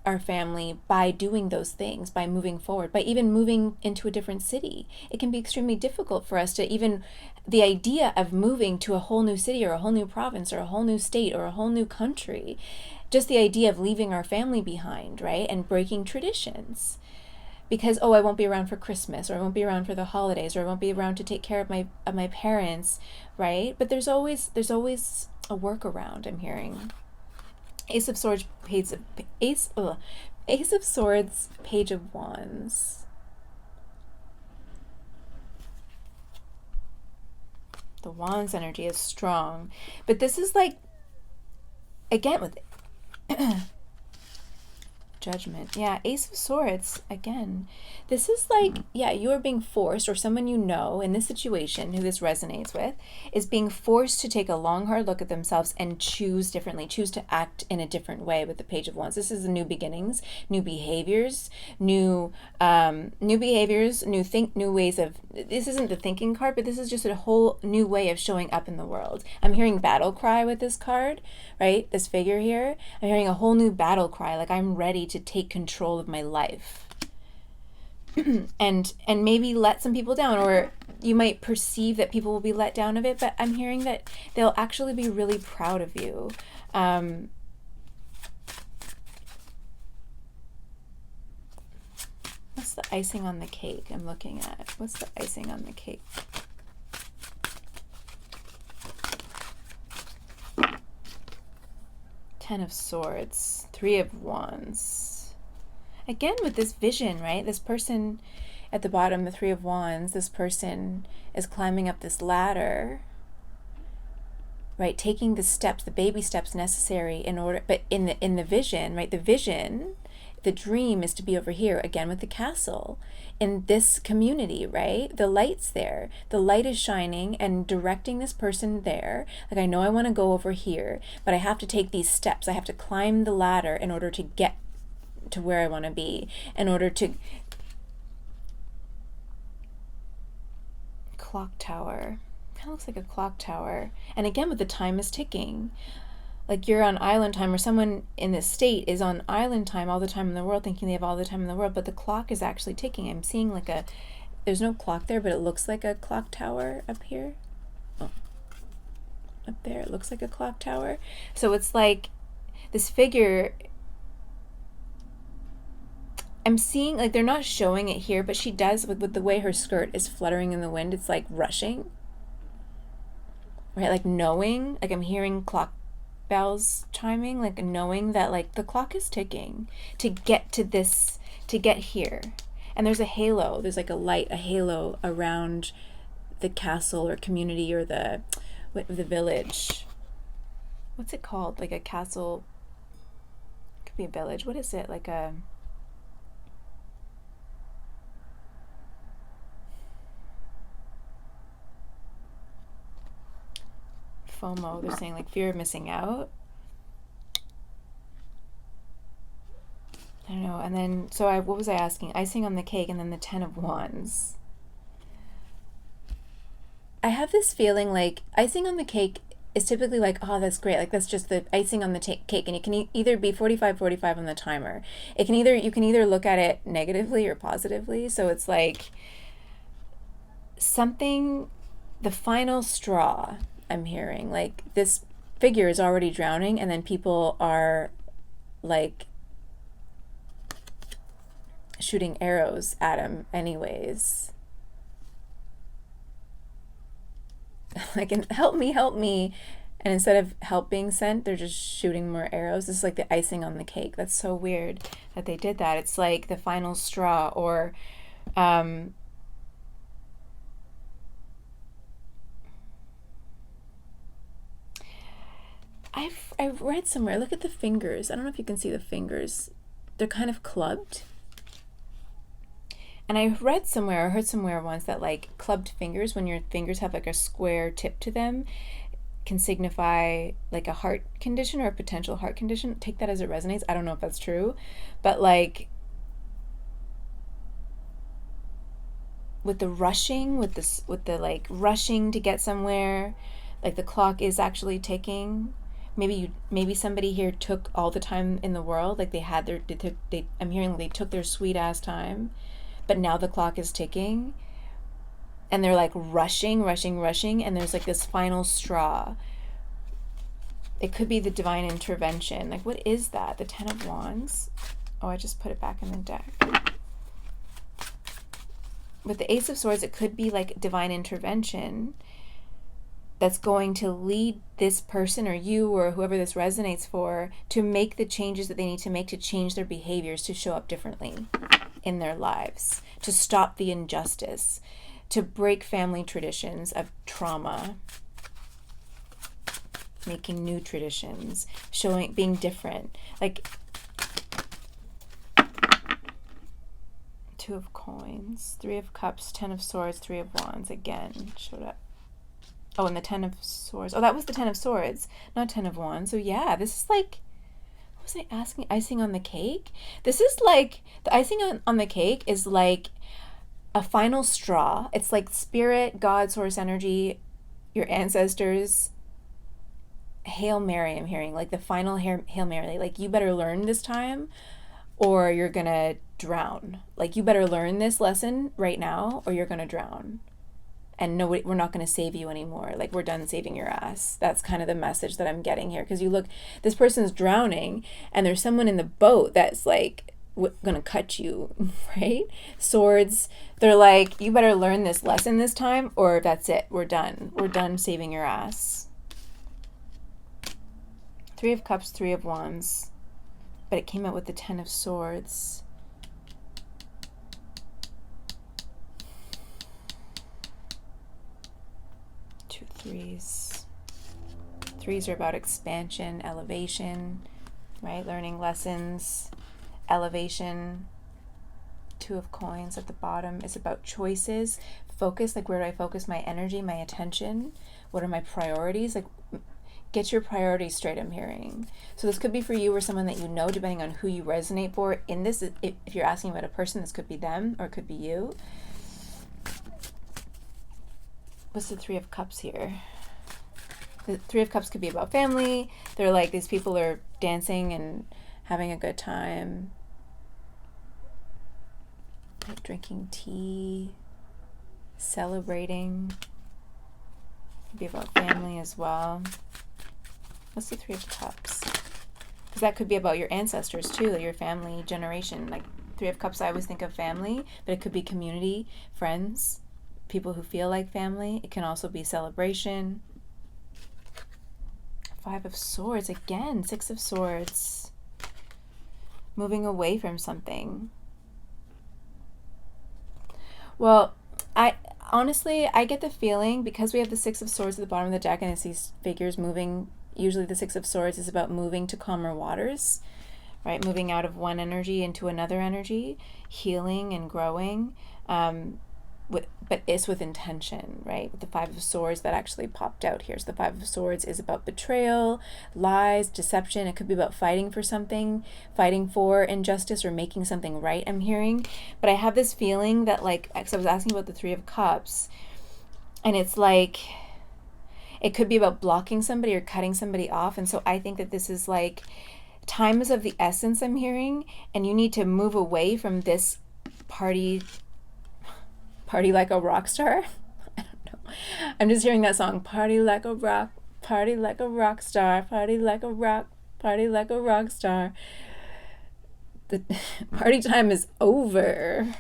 our family by doing those things, by moving forward, by even moving into a different city. It can be extremely difficult for us to even, the idea of moving to a whole new city or a whole new province or a whole new state or a whole new country, just the idea of leaving our family behind, right? And breaking traditions. Because, I won't be around for Christmas, or I won't be around for the holidays, or I won't be around to take care of my parents, right? But there's always a workaround, I'm hearing. Ace of Swords, Page of Wands. The Wands energy is strong, but this is like, again, with Judgment. Yeah, Ace of Swords, again. This is like, you are being forced, or someone in this situation who this resonates with, is being forced to take a long, hard look at themselves and choose differently, choose to act in a different way with the Page of Wands. This is the new beginnings, new behaviors, new ways of, this isn't the thinking card, but this is just a whole new way of showing up in the world. I'm hearing battle cry with this card, right? This figure here. I'm hearing a whole new battle cry, like I'm ready to take control of my life. and maybe let some people down, or you might perceive that people will be let down of it, but I'm hearing that they'll actually be really proud of you. What's the icing on the cake I'm looking at? What's the icing on the cake? Ten of Swords, Three of Wands. Again, with this vision, right? This person at the bottom, the Three of Wands, this person is climbing up this ladder, right? Taking the steps, the baby steps necessary in order, but in the vision, right? The dream is to be over here, again with the castle, in this community, right? The light's there. The light is shining and directing this person there. Like, I know I want to go over here, but I have to take these steps. I have to climb the ladder in order to get to where I want to be, in order to... Clock tower. Kind of looks like a clock tower. And again, with the time is ticking. Like, you're on island time, or someone in this state is on island time all the time in the world, thinking they have all the time in the world, but the clock is actually ticking. I'm seeing like there's no clock there, but it looks like a clock tower up here. Oh. up there. It looks like a clock tower. So it's like this figure, I'm seeing, like, they're not showing it here, but she does, with the way her skirt is fluttering in the wind. It's like rushing, right? Like knowing, like I'm hearing clock bells chiming, like knowing that like the clock is ticking to get to this, to get here. And there's a halo, there's like a light, a halo around the castle or community or the village. What's it called? Like a castle, could be a village. What is it? Like a FOMO. They're saying like fear of missing out. I don't know. And then, so what was I asking? Icing on the cake, and then the 10 of Wands. I have this feeling like icing on the cake is typically like, oh, that's great. Like that's just the icing on the cake, and it can either be 45 on the timer. It can either, you can either look at it negatively or positively. So it's like something, the final straw. I'm hearing like this figure is already drowning, and then people are like shooting arrows at him anyways. Like, help me, and instead of help being sent, they're just shooting more arrows. This is like the icing on the cake. That's so weird that they did that. It's like the final straw, or I've read somewhere, look at the fingers. I don't know if you can see the fingers. They're kind of clubbed. And I read somewhere, or heard somewhere once, that like clubbed fingers, when your fingers have like a square tip to them, can signify like a heart condition or a potential heart condition. Take that as it resonates. I don't know if that's true, but like with the rushing, with the like rushing to get somewhere, like the clock is actually ticking. Maybe somebody here took all the time in the world, like they had their, I'm hearing they took their sweet ass time, but now the clock is ticking, and they're like rushing, and there's like this final straw. It could be the divine intervention. Like, what is that? The 10 of Wands. Oh, I just put it back in the deck. With the Ace of Swords, it could be like divine intervention that's going to lead this person or you or whoever this resonates for to make the changes that they need to make to change their behaviors, to show up differently in their lives, to stop the injustice, to break family traditions of trauma, making new traditions, showing, being different. Like, Two of Coins, 3 of Cups, 10 of Swords, 3 of Wands again showed up. Oh, and the 10 of Swords. Oh, that was the 10 of Swords, not 10 of Wands. So yeah, this is like, what was I asking? Icing on the cake? This is like, the icing on the cake is like a final straw. It's like spirit, God, source energy, your ancestors, Hail Mary, I'm hearing. Like the final Hail Mary. Like, you better learn this time or you're gonna drown. Like, you better learn this lesson right now or you're gonna drown. And no, we're not going to save you anymore. Like, we're done saving your ass. That's kind of the message that I'm getting here. Because you look, this person's drowning, and there's someone in the boat that's like going to cut you, right? Swords, they're like, you better learn this lesson this time, or that's it. We're done. We're done saving your ass. 3 of Cups, 3 of Wands. But it came out with the 10 of Swords. Threes. Threes are about expansion, elevation, right? Learning lessons, elevation. 2 of Coins at the bottom is about choices, focus. Like, where do I focus my energy, my attention? What are my priorities? Like, get your priorities straight, I'm hearing. So this could be for you or someone that you know, depending on who you resonate for in this. If you're asking about a person, this could be them or it could be you. What's the 3 of Cups here? The 3 of Cups could be about family. They're like, these people are dancing and having a good time, like drinking tea, celebrating. Could be about family as well. What's the Three of Cups? Because that could be about your ancestors too, your family generation. Like Three of Cups, I always think of family, but it could be community, friends, people who feel like family. It can also be celebration. Five of Swords, again, Six of Swords. Moving away from something. Well, honestly, I get the feeling, because we have the Six of Swords at the bottom of the deck and it's these figures moving, usually the Six of Swords is about moving to calmer waters, right? Moving out of one energy into another energy, healing and growing, but it's with intention, right? With the Five of Swords that actually popped out here. So the Five of Swords is about betrayal, lies, deception. It could be about fighting for something, fighting for injustice or making something right, I'm hearing. But I have this feeling that, like, because I was asking about the Three of Cups, and it's like, it could be about blocking somebody or cutting somebody off. And so I think that this is like, time is of the essence, I'm hearing, and you need to move away from this party like a rock star. I don't know. I'm just hearing that song, party like a rock star, party like a rock star. The party time is over.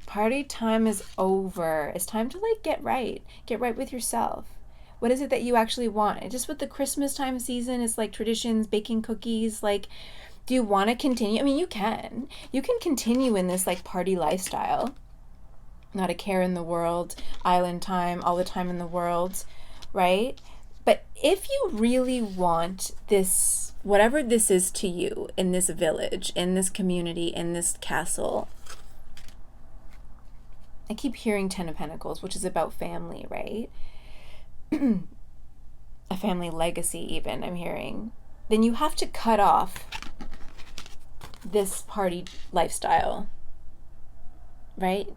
Party time is over. It's time to, like, get right with yourself. What is it that you actually want? And just with the Christmas time season, it's like traditions, baking cookies, like, do you want to continue? I mean, you can continue in this, like, party lifestyle. Not a care in the world, island time, all the time in the world, right? But if you really want this, whatever this is to you, in this village, in this community, in this castle, I keep hearing Ten of Pentacles, which is about family, right? A family legacy even, I'm hearing. Then you have to cut off this party lifestyle, right?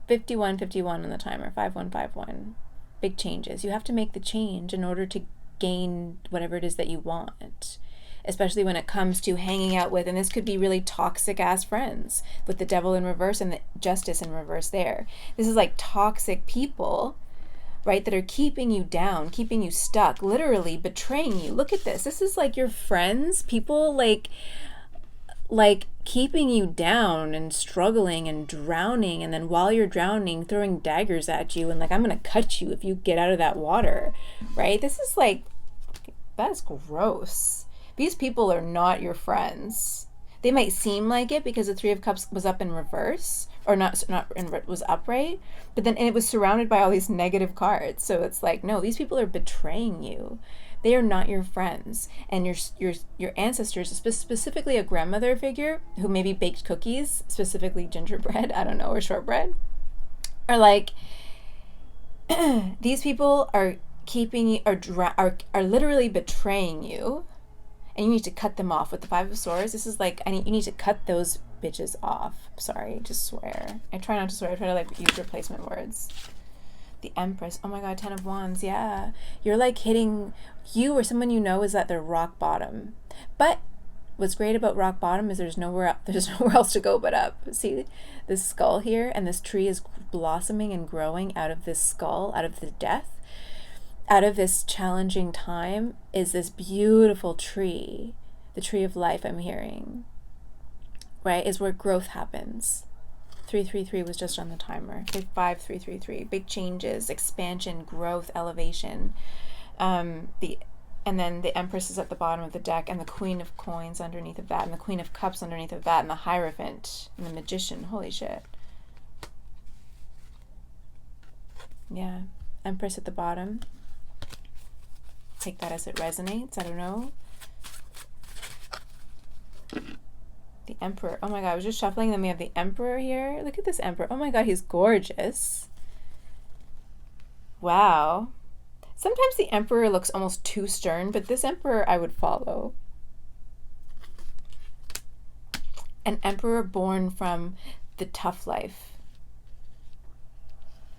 5151 on the timer, 5151. Big changes. You have to make the change in order to gain whatever it is that you want, especially when it comes to hanging out with, and this could be really toxic ass friends with the Devil in reverse and the Justice in reverse there. This is like toxic people, right, that are keeping you down, keeping you stuck, literally betraying you. Look at this. This is like your friends, people like keeping you down and struggling and drowning, and then while you're drowning throwing daggers at you and like, I'm gonna cut you if you get out of that water, right? This is like, that's gross. These people are not your friends. They might seem like it because the Three of Cups was up in reverse, or not was upright, but then it was surrounded by all these negative cards. So it's like, no, these people are betraying you. They are not your friends. And your ancestors, specifically a grandmother figure who maybe baked cookies, specifically gingerbread, I don't know, or shortbread, are like, these people are keeping you, are literally betraying you, and you need to cut them off with the Five of Swords. This is like, you need to cut those bitches off. Sorry, just swear. I try not to swear. I try to like use replacement words. The Empress. Oh my God, Ten of Wands. Yeah. You're like hitting, you or someone you know is at their rock bottom. But what's great about rock bottom is there's nowhere else to go but up. See this skull here, and this tree is blossoming and growing out of this skull, out of the death. Out of this challenging time is this beautiful tree, the tree of life, I'm hearing, right, is where growth happens. 333 was just on the timer. 5333, big changes, expansion, growth, elevation. And then the Empress is at the bottom of the deck, and the Queen of Coins underneath of that, and the Queen of Cups underneath of that, and the Hierophant, and the Magician. Holy shit. Yeah, Empress at the bottom. Take that as it resonates. I don't know. The Emperor. Oh my God, I was just shuffling. Then we have the Emperor here. Look at this Emperor. Oh my God, he's gorgeous. Wow. Sometimes the Emperor looks almost too stern, but this Emperor I would follow. An Emperor born from the tough life,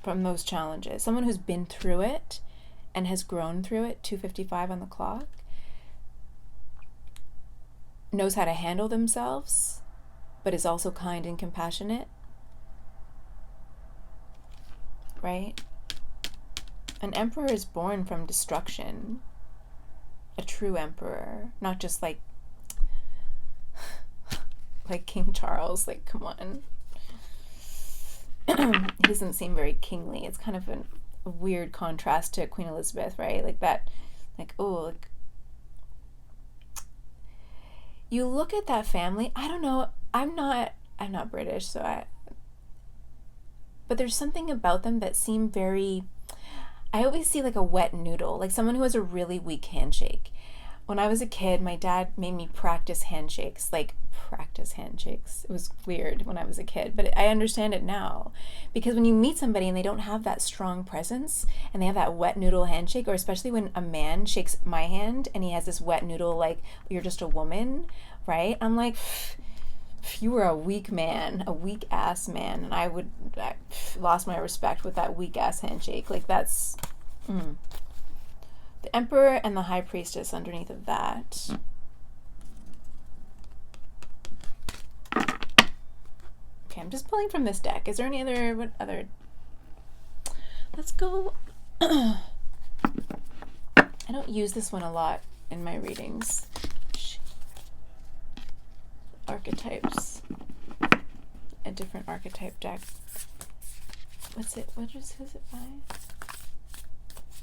from those challenges. Someone who's been through it and has grown through it. 2:55 on the clock. Knows how to handle themselves, but is also kind and compassionate, right? An emperor is born from destruction. A true emperor, not just like King Charles. Like, come on. He doesn't seem very kingly. It's kind of a weird contrast to Queen Elizabeth, right? Like that, like, oh, like, you look at that family. I don't know. I'm not British, so but there's something about them that seem very, I always see like a wet noodle, like someone who has a really weak handshake. When I was a kid, my dad made me practice handshakes. It was weird when I was a kid, but I understand it now. Because when you meet somebody and they don't have that strong presence and they have that wet noodle handshake, or especially when a man shakes my hand and he has this wet noodle, like, you're just a woman, right? I'm like, you were a weak man, a weak ass man, and I lost my respect with that weak ass handshake. Like, that's the Emperor and the High Priestess underneath of that. Okay, I'm just pulling from this deck. Is there any other, what other? Let's go. I don't use this one a lot in my readings. Archetypes. A different archetype deck. Who's it by?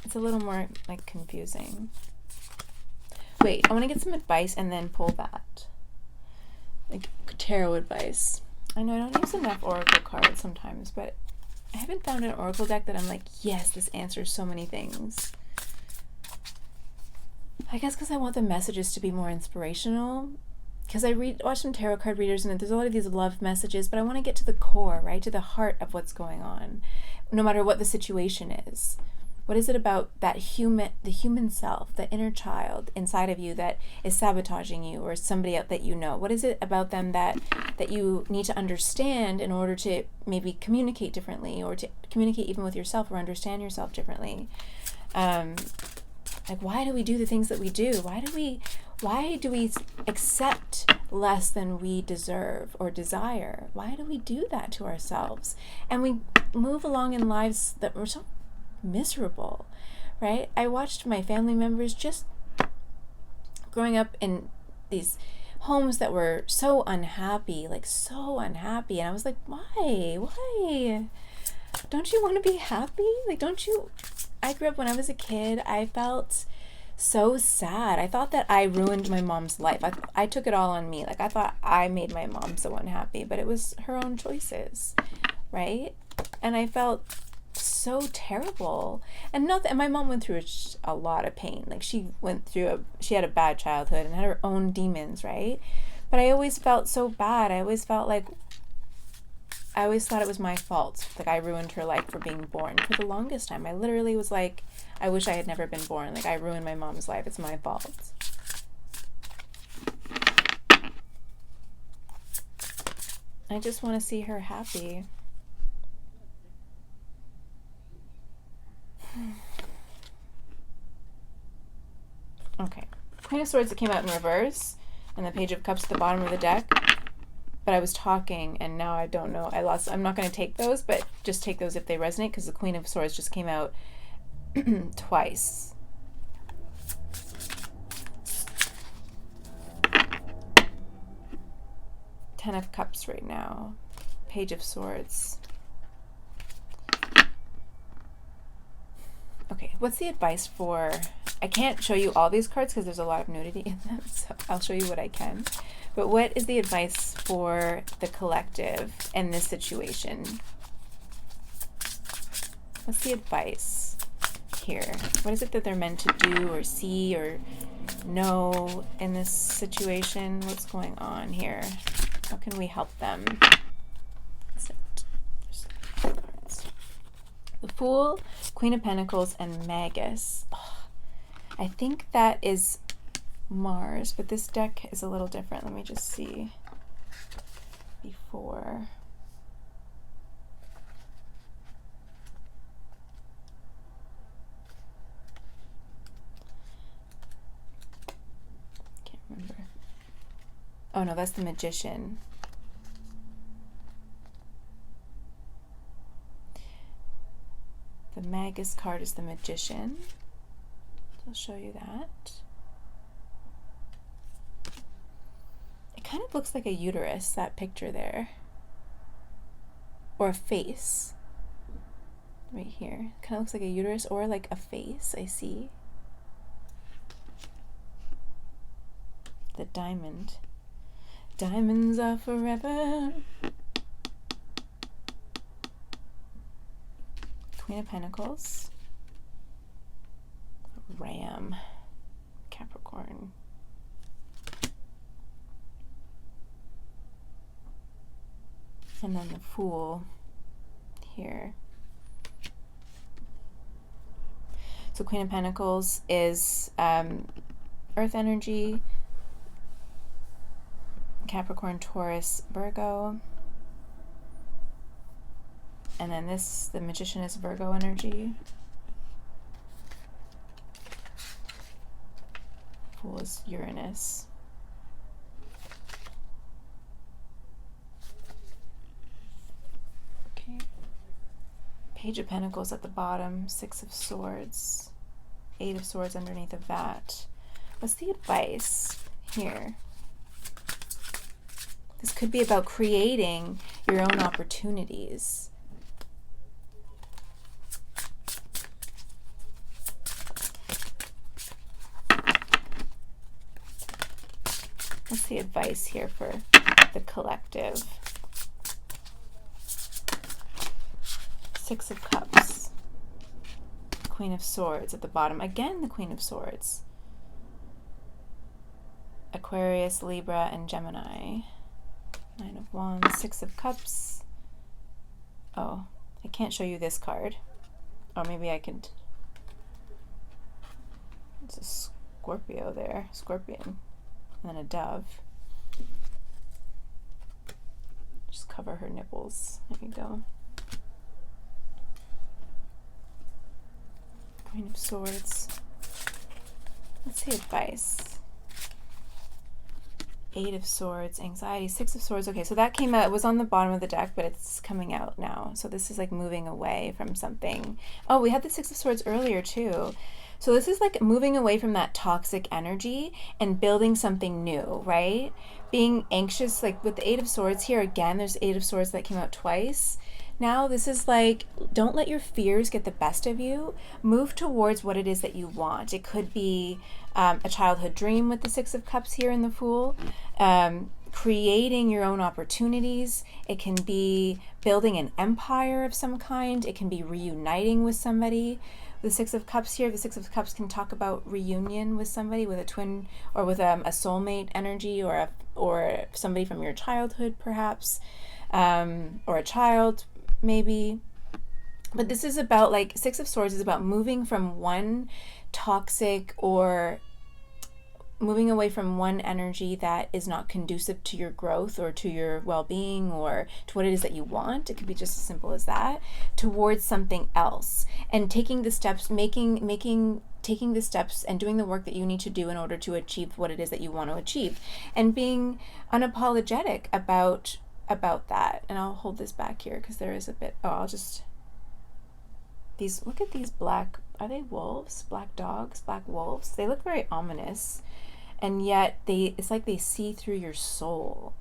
It's a little more like confusing. Wait, I want to get some advice and then pull that. Like tarot advice. I know I don't use enough oracle cards sometimes, but I haven't found an oracle deck that I'm like, yes, this answers so many things. I guess because I want the messages to be more inspirational. Because I watch some tarot card readers and there's a lot of these love messages, but I want to get to the core, right? To the heart of what's going on, no matter what the situation is. What is it about the human self, the inner child inside of you that is sabotaging you, or somebody out that you know? What is it about them that you need to understand in order to maybe communicate differently, or to communicate even with yourself, or understand yourself differently? Like, why do we do the things that we do? Why do we accept less than we deserve or desire? Why do we do that to ourselves? And we move along in lives that we're so miserable, right? I watched my family members just growing up in these homes that were so unhappy, and I was like, why don't you want to be happy? Like, I grew up, when I was a kid, I felt so sad. I thought that I ruined my mom's life. I took it all on me. Like, I thought I made my mom so unhappy, but it was her own choices, right? And I felt so terrible. And my mom went through a lot of pain. Like, she had a bad childhood and had her own demons, right? But I always felt so bad. I always thought it was my fault. Like, I ruined her life for being born. For the longest time, I literally was like, I wish I had never been born. Like, I ruined my mom's life. It's my fault. I just want to see her happy. Okay. Queen of Swords that came out in reverse, and the Page of Cups at the bottom of the deck. But I was talking, and now I don't know. I'm not going to take those, but just take those if they resonate, because the Queen of Swords just came out twice. Ten of Cups right now. Page of Swords. Okay, what's the advice for... I can't show you all these cards because there's a lot of nudity in them, so I'll show you what I can. But what is the advice for the collective in this situation? What's the advice here? What is it that they're meant to do or see or know in this situation? What's going on here? How can we help them? The Fool, Queen of Pentacles, and Magus. Oh, I think that is Mars, but this deck is a little different. Let me just see before. Can't remember. Oh no, that's the Magician. The Magus card is the Magician. So I'll show you that. It kind of looks like a uterus, that picture there. Or a face. Right here. Kind of looks like a uterus or like a face, I see. The diamond. Diamonds are forever. Queen of Pentacles. Ram. Capricorn. And then the Fool here. So Queen of Pentacles is Earth energy, Capricorn, Taurus, Virgo. And then this, the Magician, is Virgo energy. Fool is Uranus. Okay. Page of Pentacles at the bottom, Six of Swords, Eight of Swords underneath of that. What's the advice here? This could be about creating your own opportunities. What's the advice here for the collective? Six of Cups. Queen of Swords at the bottom. Again, the Queen of Swords. Aquarius, Libra, and Gemini. Nine of Wands, Six of Cups. Oh, I can't show you this card. Or maybe I could. It's a Scorpio there. Scorpion. And then a dove. Just cover her nipples. There you go. Queen of Swords. What's the advice? Eight of Swords, anxiety, Six of Swords. Okay, so that came out, it was on the bottom of the deck, but it's coming out now. So this is like moving away from something. Oh, we had the Six of Swords earlier too. So this is like moving away from that toxic energy and building something new, right? Being anxious, like with the Eight of Swords here, again, there's Eight of Swords that came out twice. Now this is like, don't let your fears get the best of you. Move towards what it is that you want. It could be a childhood dream with the Six of Cups here in the Fool. Creating your own opportunities. It can be building an empire of some kind. It can be reuniting with somebody. The Six of Cups here, the Six of Cups can talk about reunion with somebody, with a twin, or with a soulmate energy, or somebody from your childhood perhaps, or a child maybe. But this is about, like, Six of Swords is about moving from one toxic, or moving away from one energy that is not conducive to your growth or to your well-being or to what it is that you want. It could be just as simple as that, towards something else, and taking the steps, taking the steps and doing the work that you need to do in order to achieve what it is that you want to achieve, and being unapologetic about that. And I'll hold this back here because there is a bit, look at these black, are they wolves? Black dogs, black wolves. They look very ominous, and yet it's like they see through your soul.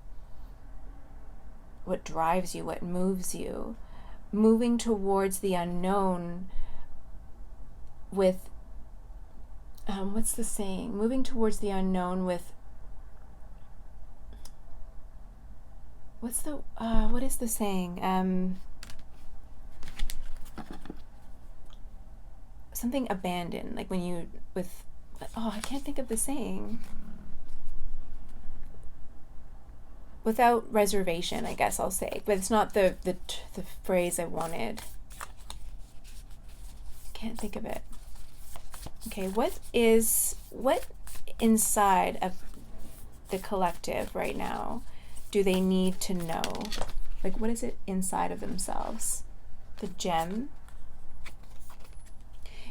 What drives you, what moves you, moving towards the unknown with, what's the saying? Moving towards the unknown with, what is the saying? Something abandoned, like when you, I can't think of the saying. Without reservation, I guess I'll say, but it's not the phrase I wanted. Can't think of it. Okay, what inside of the collective right now do they need to know? Like, what is it inside of themselves? The gem.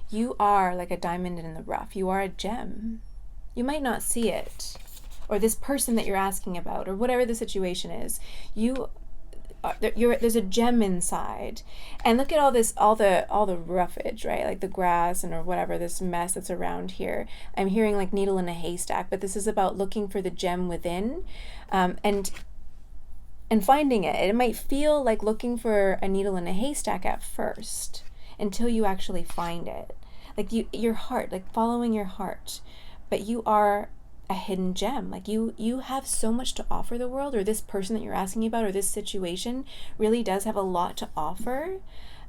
You are like a diamond in the rough. You are a gem. You might not see it, or this person that you're asking about, or whatever the situation is. there's a gem inside. And look at all the roughage, right? Like the grass or whatever, this mess that's around here. I'm hearing like needle in a haystack, but this is about looking for the gem within, and finding it. It might feel like looking for a needle in a haystack at first, until you actually find it. Like your heart, like following your heart. But you are a hidden gem. Like you have so much to offer the world, or this person that you're asking about, or this situation really does have a lot to offer.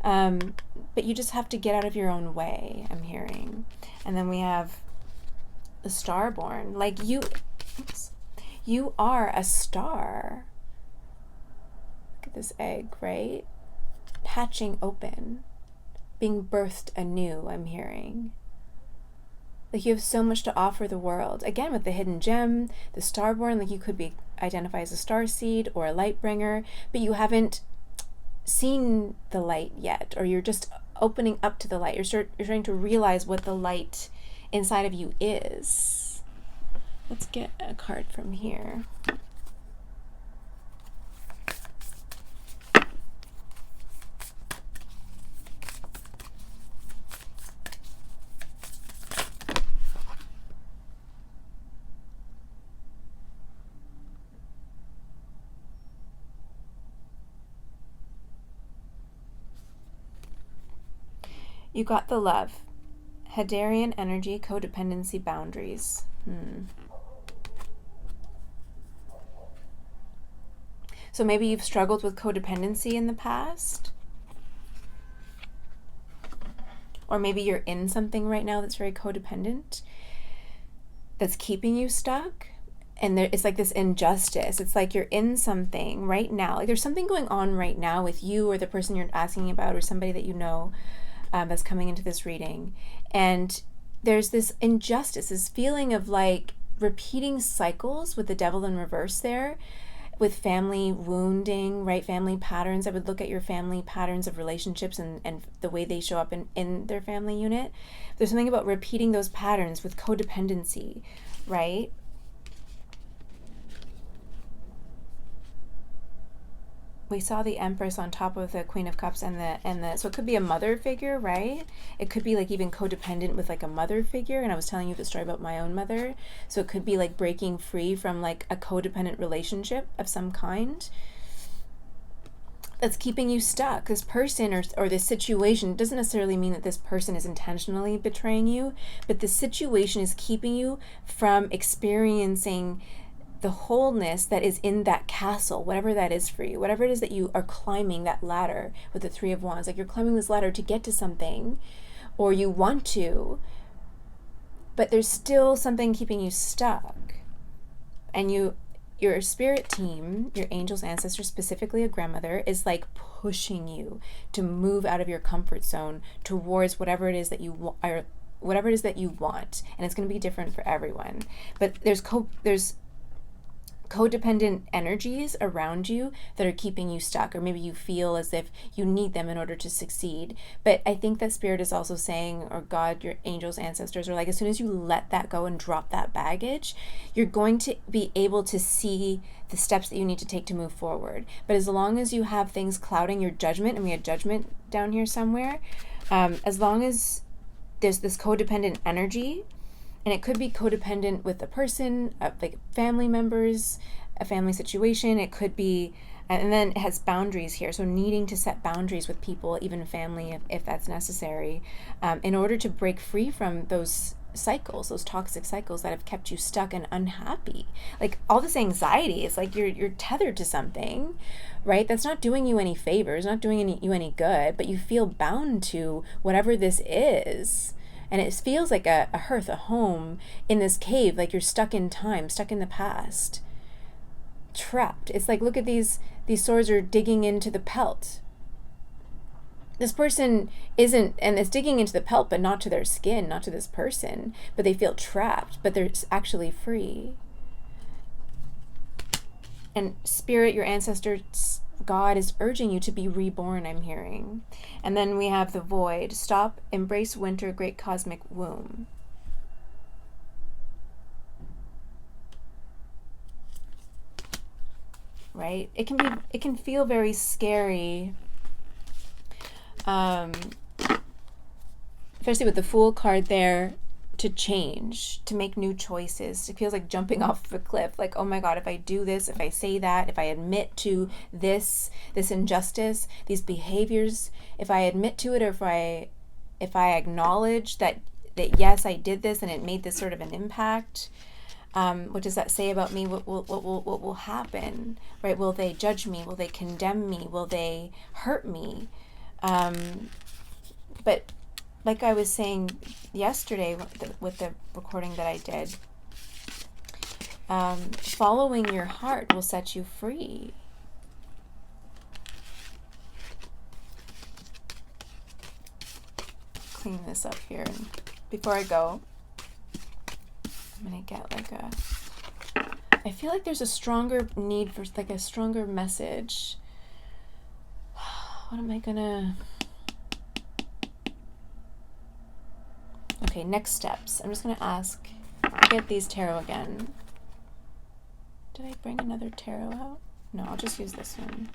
But you just have to get out of your own way, I'm hearing. And then we have the starborn. Like you are a star. Look at this egg, right? Hatching open, being birthed anew, I'm hearing. Like you have so much to offer the world. Again, with the hidden gem, the starborn, like you could be identified as a starseed or a light bringer, but you haven't seen the light yet, or you're just opening up to the light. You're starting to realize what the light inside of you is. Let's get a card from here. You got the love. Hadarian energy, codependency, boundaries. So maybe you've struggled with codependency in the past. Or maybe you're in something right now that's very codependent, that's keeping you stuck. And it's like this injustice. It's like you're in something right now. Like there's something going on right now with you or the person you're asking about, or somebody that you know, that's coming into this reading. And there's this injustice, this feeling of like repeating cycles with the devil in reverse there, with family wounding, right? Family patterns. I would look at your family patterns of relationships and the way they show up in their family unit. There's something about repeating those patterns with codependency, right? We saw the Empress on top of the Queen of Cups and the so it could be a mother figure, right? It could be like even codependent with like a mother figure. And I was telling you the story about my own mother. So it could be like breaking free from like a codependent relationship of some kind that's keeping you stuck. This person or this situation doesn't necessarily mean that this person is intentionally betraying you, but the situation is keeping you from experiencing the wholeness that is in that castle, whatever that is for you, whatever it is that you are climbing that ladder with the Three of Wands. Like you're climbing this ladder to get to something, or you want to, but there's still something keeping you stuck. And your spirit team, your angels, ancestors, specifically a grandmother, is like pushing you to move out of your comfort zone towards whatever it is that you are, whatever it is that you want. And it's going to be different for everyone. But there's codependent energies around you that are keeping you stuck, or maybe you feel as if you need them in order to succeed. But I think that Spirit is also saying, or God, your angels, ancestors, are like, as soon as you let that go and drop that baggage, you're going to be able to see the steps that you need to take to move forward. But as long as you have things clouding your judgment, and we had judgment down here somewhere, as long as there's this codependent energy, and it could be codependent with a person, like family members, a family situation. It could be, and then it has boundaries here. So needing to set boundaries with people, even family, if that's necessary, in order to break free from those cycles, those toxic cycles that have kept you stuck and unhappy. Like all this anxiety, it's like you're tethered to something, right? That's not doing you any favors, not doing you any good, but you feel bound to whatever this is. And it feels like a hearth, a home in this cave, like you're stuck in time, stuck in the past, trapped. It's like, look at these swords are digging into the pelt. This person isn't, and it's digging into the pelt, but not to their skin, not to this person, but they feel trapped, but they're actually free. And Spirit, your ancestors, God is urging you to be reborn, I'm hearing. And then we have the Void. Stop, embrace winter, great cosmic womb. right? It can feel very scary, especially with the Fool card there, to change, to make new choices. It feels like jumping off a cliff. Like, oh my God, if I do this, if I say that, if I admit to this injustice, these behaviors, if I admit to it, or if I acknowledge that yes, I did this and it made this sort of an impact, what does that say about me? What will happen, right? Will they judge me? Will they condemn me? Will they hurt me? But like I was saying yesterday with the recording that I did, following your heart will set you free. Clean this up here. And before I go, I'm going to get like I feel like there's a stronger need for like a stronger message. What am I going to... Okay, next steps. I'm just going to ask, get these tarot again. Did I bring another tarot out? No, I'll just use this one.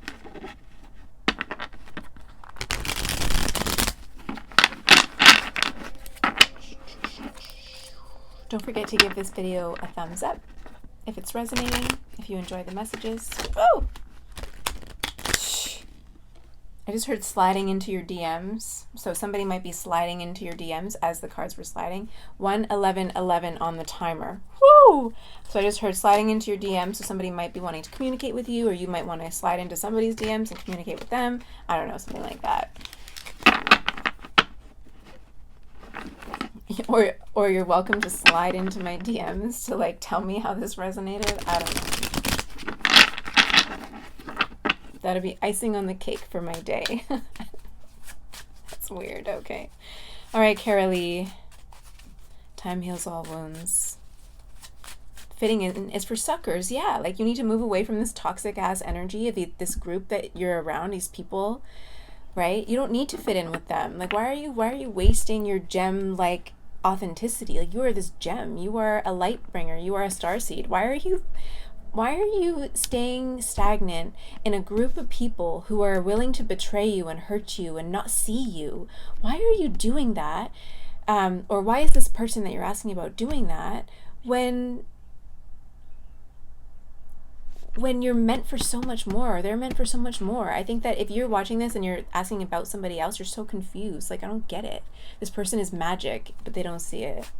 Don't forget to give this video a thumbs up if it's resonating, if you enjoy the messages. Oh! I just heard sliding into your DMs. So somebody might be sliding into your DMs as the cards were sliding. 1-11-11 on the timer. Woo! So I just heard sliding into your DMs. So somebody might be wanting to communicate with you, or you might want to slide into somebody's DMs and communicate with them. I don't know, something like that. Or you're welcome to slide into my DMs to like tell me how this resonated. I don't know. That'll be icing on the cake for my day. That's weird. Okay. All right, Carolee. Time heals all wounds. Fitting in is for suckers. Yeah, like you need to move away from this toxic ass energy of this group that you're around, these people, right? You don't need to fit in with them. Like, why are you wasting your gem like authenticity? Like, you are this gem. You are a light bringer. You are a starseed. Why are you staying stagnant in a group of people who are willing to betray you and hurt you and not see you? Why are you doing that? Or why is this person that you're asking about doing that when you're meant for so much more, or they're meant for so much more? I think that if you're watching this and you're asking about somebody else, you're so confused. Like, I don't get it. This person is magic, but they don't see it.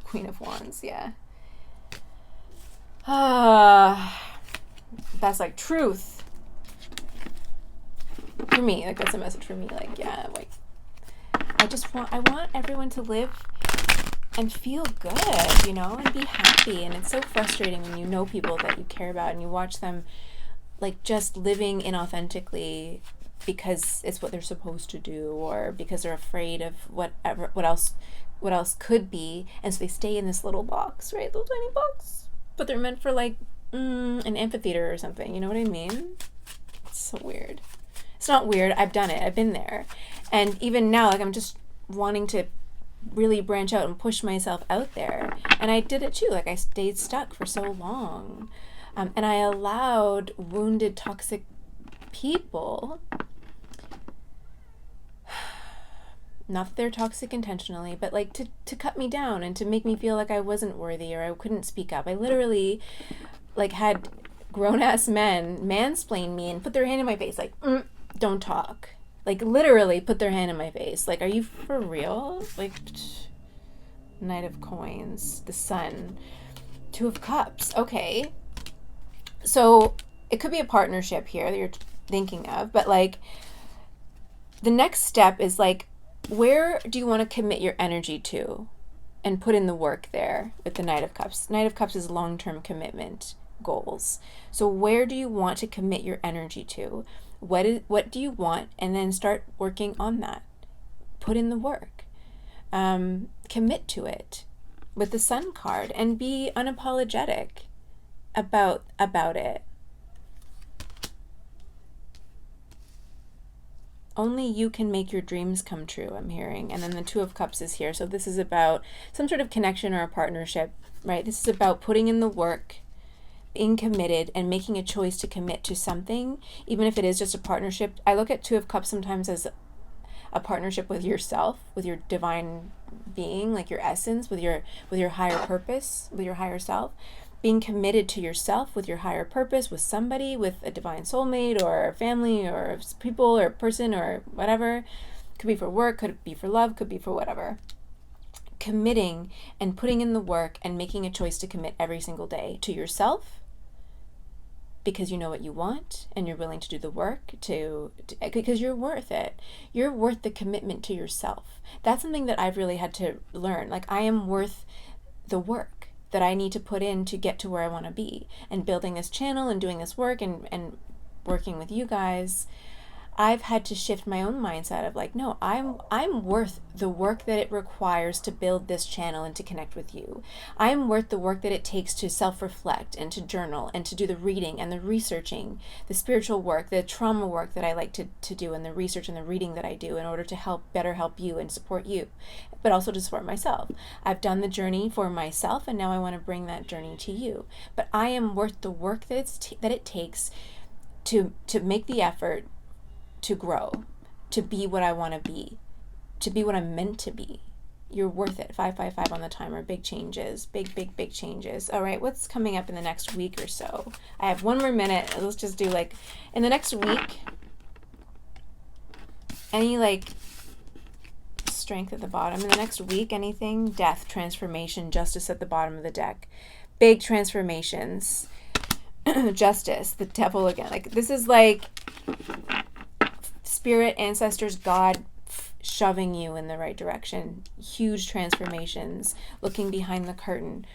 Queen of Wands, yeah. That's like truth for me. Like, that's a message for me. Like, yeah, like I want everyone to live and feel good, you know, and be happy. And it's so frustrating when you know people that you care about and you watch them like just living inauthentically because it's what they're supposed to do, or because they're afraid of what else could be, and so they stay in this little box, right? Little tiny box. But they're meant for like an amphitheater or something. You know what I mean? It's so weird. It's not weird. I've done it. I've been there. And even now, like, I'm just wanting to really branch out and push myself out there. And I did it too. Like, I stayed stuck for so long. And I allowed wounded, toxic people, not that they're toxic intentionally, but like to cut me down and to make me feel like I wasn't worthy or I couldn't speak up. I literally like had grown-ass men mansplain me and put their hand in my face like, don't talk. Like, literally put their hand in my face. Like, are you for real? Like, Knight of Coins, the Sun, Two of Cups. Okay. So it could be a partnership here that you're thinking of, but like the next step is like, where do you want to commit your energy to and put in the work there with the Knight of Cups? Knight of Cups is long-term commitment goals. So where do you want to commit your energy to? What do you want? And then start working on that. Put in the work. Commit to it with the Sun card and be unapologetic about it. Only you can make your dreams come true, I'm hearing. And then the Two of Cups is here. So this is about some sort of connection or a partnership, right? This is about putting in the work, being committed and making a choice to commit to something, even if it is just a partnership. I look at Two of Cups sometimes as a partnership with yourself, with your divine being, like your essence, with your higher purpose, with your higher self. Being committed to yourself with your higher purpose, with somebody, with a divine soulmate or family or people or person or whatever. Could be for work, could be for love, could be for whatever. Committing and putting in the work and making a choice to commit every single day to yourself, because you know what you want and you're willing to do the work because you're worth it. You're worth the commitment to yourself. That's something that I've really had to learn. Like, I am worth the work that I need to put in to get to where I want to be. And building this channel and doing this work and working with you guys, I've had to shift my own mindset of like, no, I'm worth the work that it requires to build this channel and to connect with you. I'm worth the work that it takes to self-reflect and to journal and to do the reading and the researching, the spiritual work, the trauma work that I like to do, and the research and the reading that I do in order to better help you and support you, but also to support myself. I've done the journey for myself, and now I want to bring that journey to you. But I am worth the work that it takes to make the effort, to grow, to be what I want to be what I'm meant to be. You're worth it. 555 on the timer. Big changes. Big changes. All right, what's coming up in the next week or so? I have 1 more minute. Let's just do like, in the next week, any like strength at the bottom. In the next week, anything? Death, transformation, justice at the bottom of the deck. Big transformations. Justice, the devil again. Like, this is like spirit, ancestors, God shoving you in the right direction. Huge transformations, looking behind the curtain,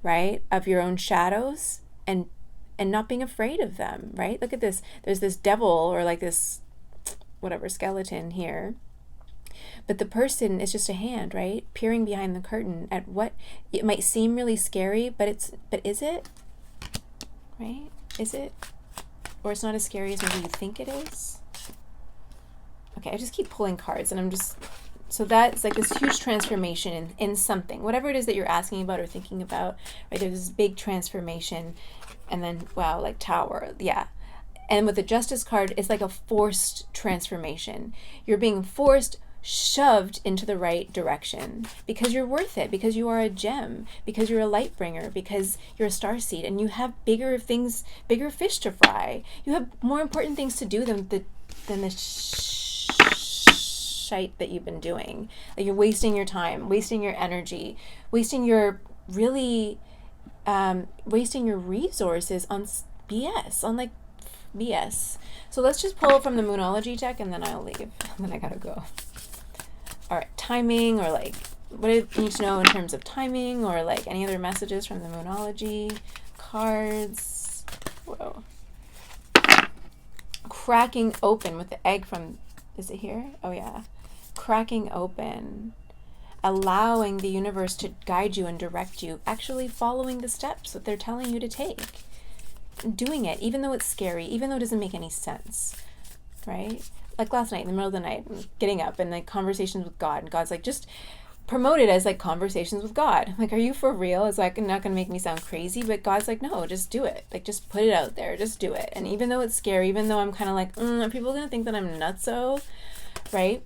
right, of your own shadows and not being afraid of them, right? Look at this. There's this devil or like this whatever skeleton here, but the person is just a hand, right, peering behind the curtain at what it might seem really scary, but is it, right? Is it? Or it's not as scary as maybe you think it is. Okay, I just keep pulling cards, and I'm just, so that's like this huge transformation in something, whatever it is that you're asking about or thinking about, right? There's this big transformation, and then, wow, like Tower, yeah. And with the Justice card, it's like a forced transformation. You're being forced, shoved into the right direction because you're worth it, because you are a gem, because you're a light bringer, because you're a starseed, and you have bigger fish to fry. You have more important things to do than the shite that you've been doing. Like, you're wasting your time, wasting your energy, wasting your resources on BS, on like BS. So let's just pull from the Moonology deck, and then I'll leave, and then I gotta go. All right, timing, or like what do you need to know in terms of timing, or like any other messages from the Moonology cards. Whoa. Cracking open with the egg from, is it here? Oh yeah. Cracking open. Allowing the universe to guide you and direct you. Actually following the steps that they're telling you to take. Doing it, even though it's scary, even though it doesn't make any sense. Right? Like last night, in the middle of the night, getting up and like conversations with God. And God's like, just promote it as like conversations with God. I'm like, are you for real? It's like not gonna make me sound crazy, but God's like, no, just do it. Like, just put it out there, just do it. And even though it's scary, even though I'm kind of like, are people gonna think that I'm nutso, right?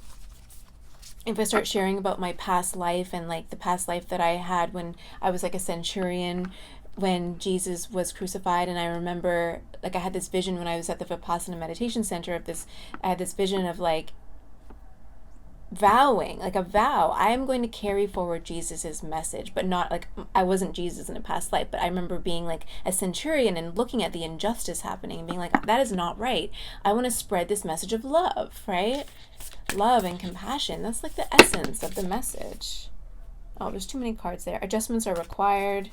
If I start sharing about my past life and like the past life that I had when I was like a centurion, when Jesus was crucified, and I remember like I had this vision when I was at the Vipassana meditation center of this, I had this vision of like vowing, like a vow, I am going to carry forward Jesus's message, but not like I wasn't Jesus in a past life, but I remember being like a centurion and looking at the injustice happening and being like, that is not right. I want to spread this message of love, right? Love and compassion. That's like the essence of the message. Oh, there's too many cards there. Adjustments are required.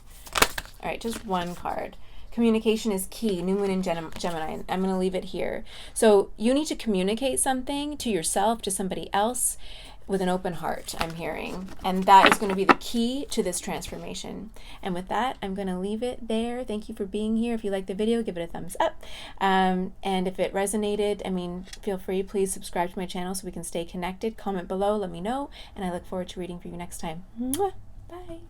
All right, just one card. Communication is key. New Moon in Gemini. I'm going to leave it here. So you need to communicate something to yourself, to somebody else, with an open heart, I'm hearing. And that is going to be the key to this transformation. And with that, I'm going to leave it there. Thank you for being here. If you liked the video, give it a thumbs up. And if it resonated, feel free, please subscribe to my channel so we can stay connected. Comment below, let me know. And I look forward to reading for you next time. Mwah. Bye.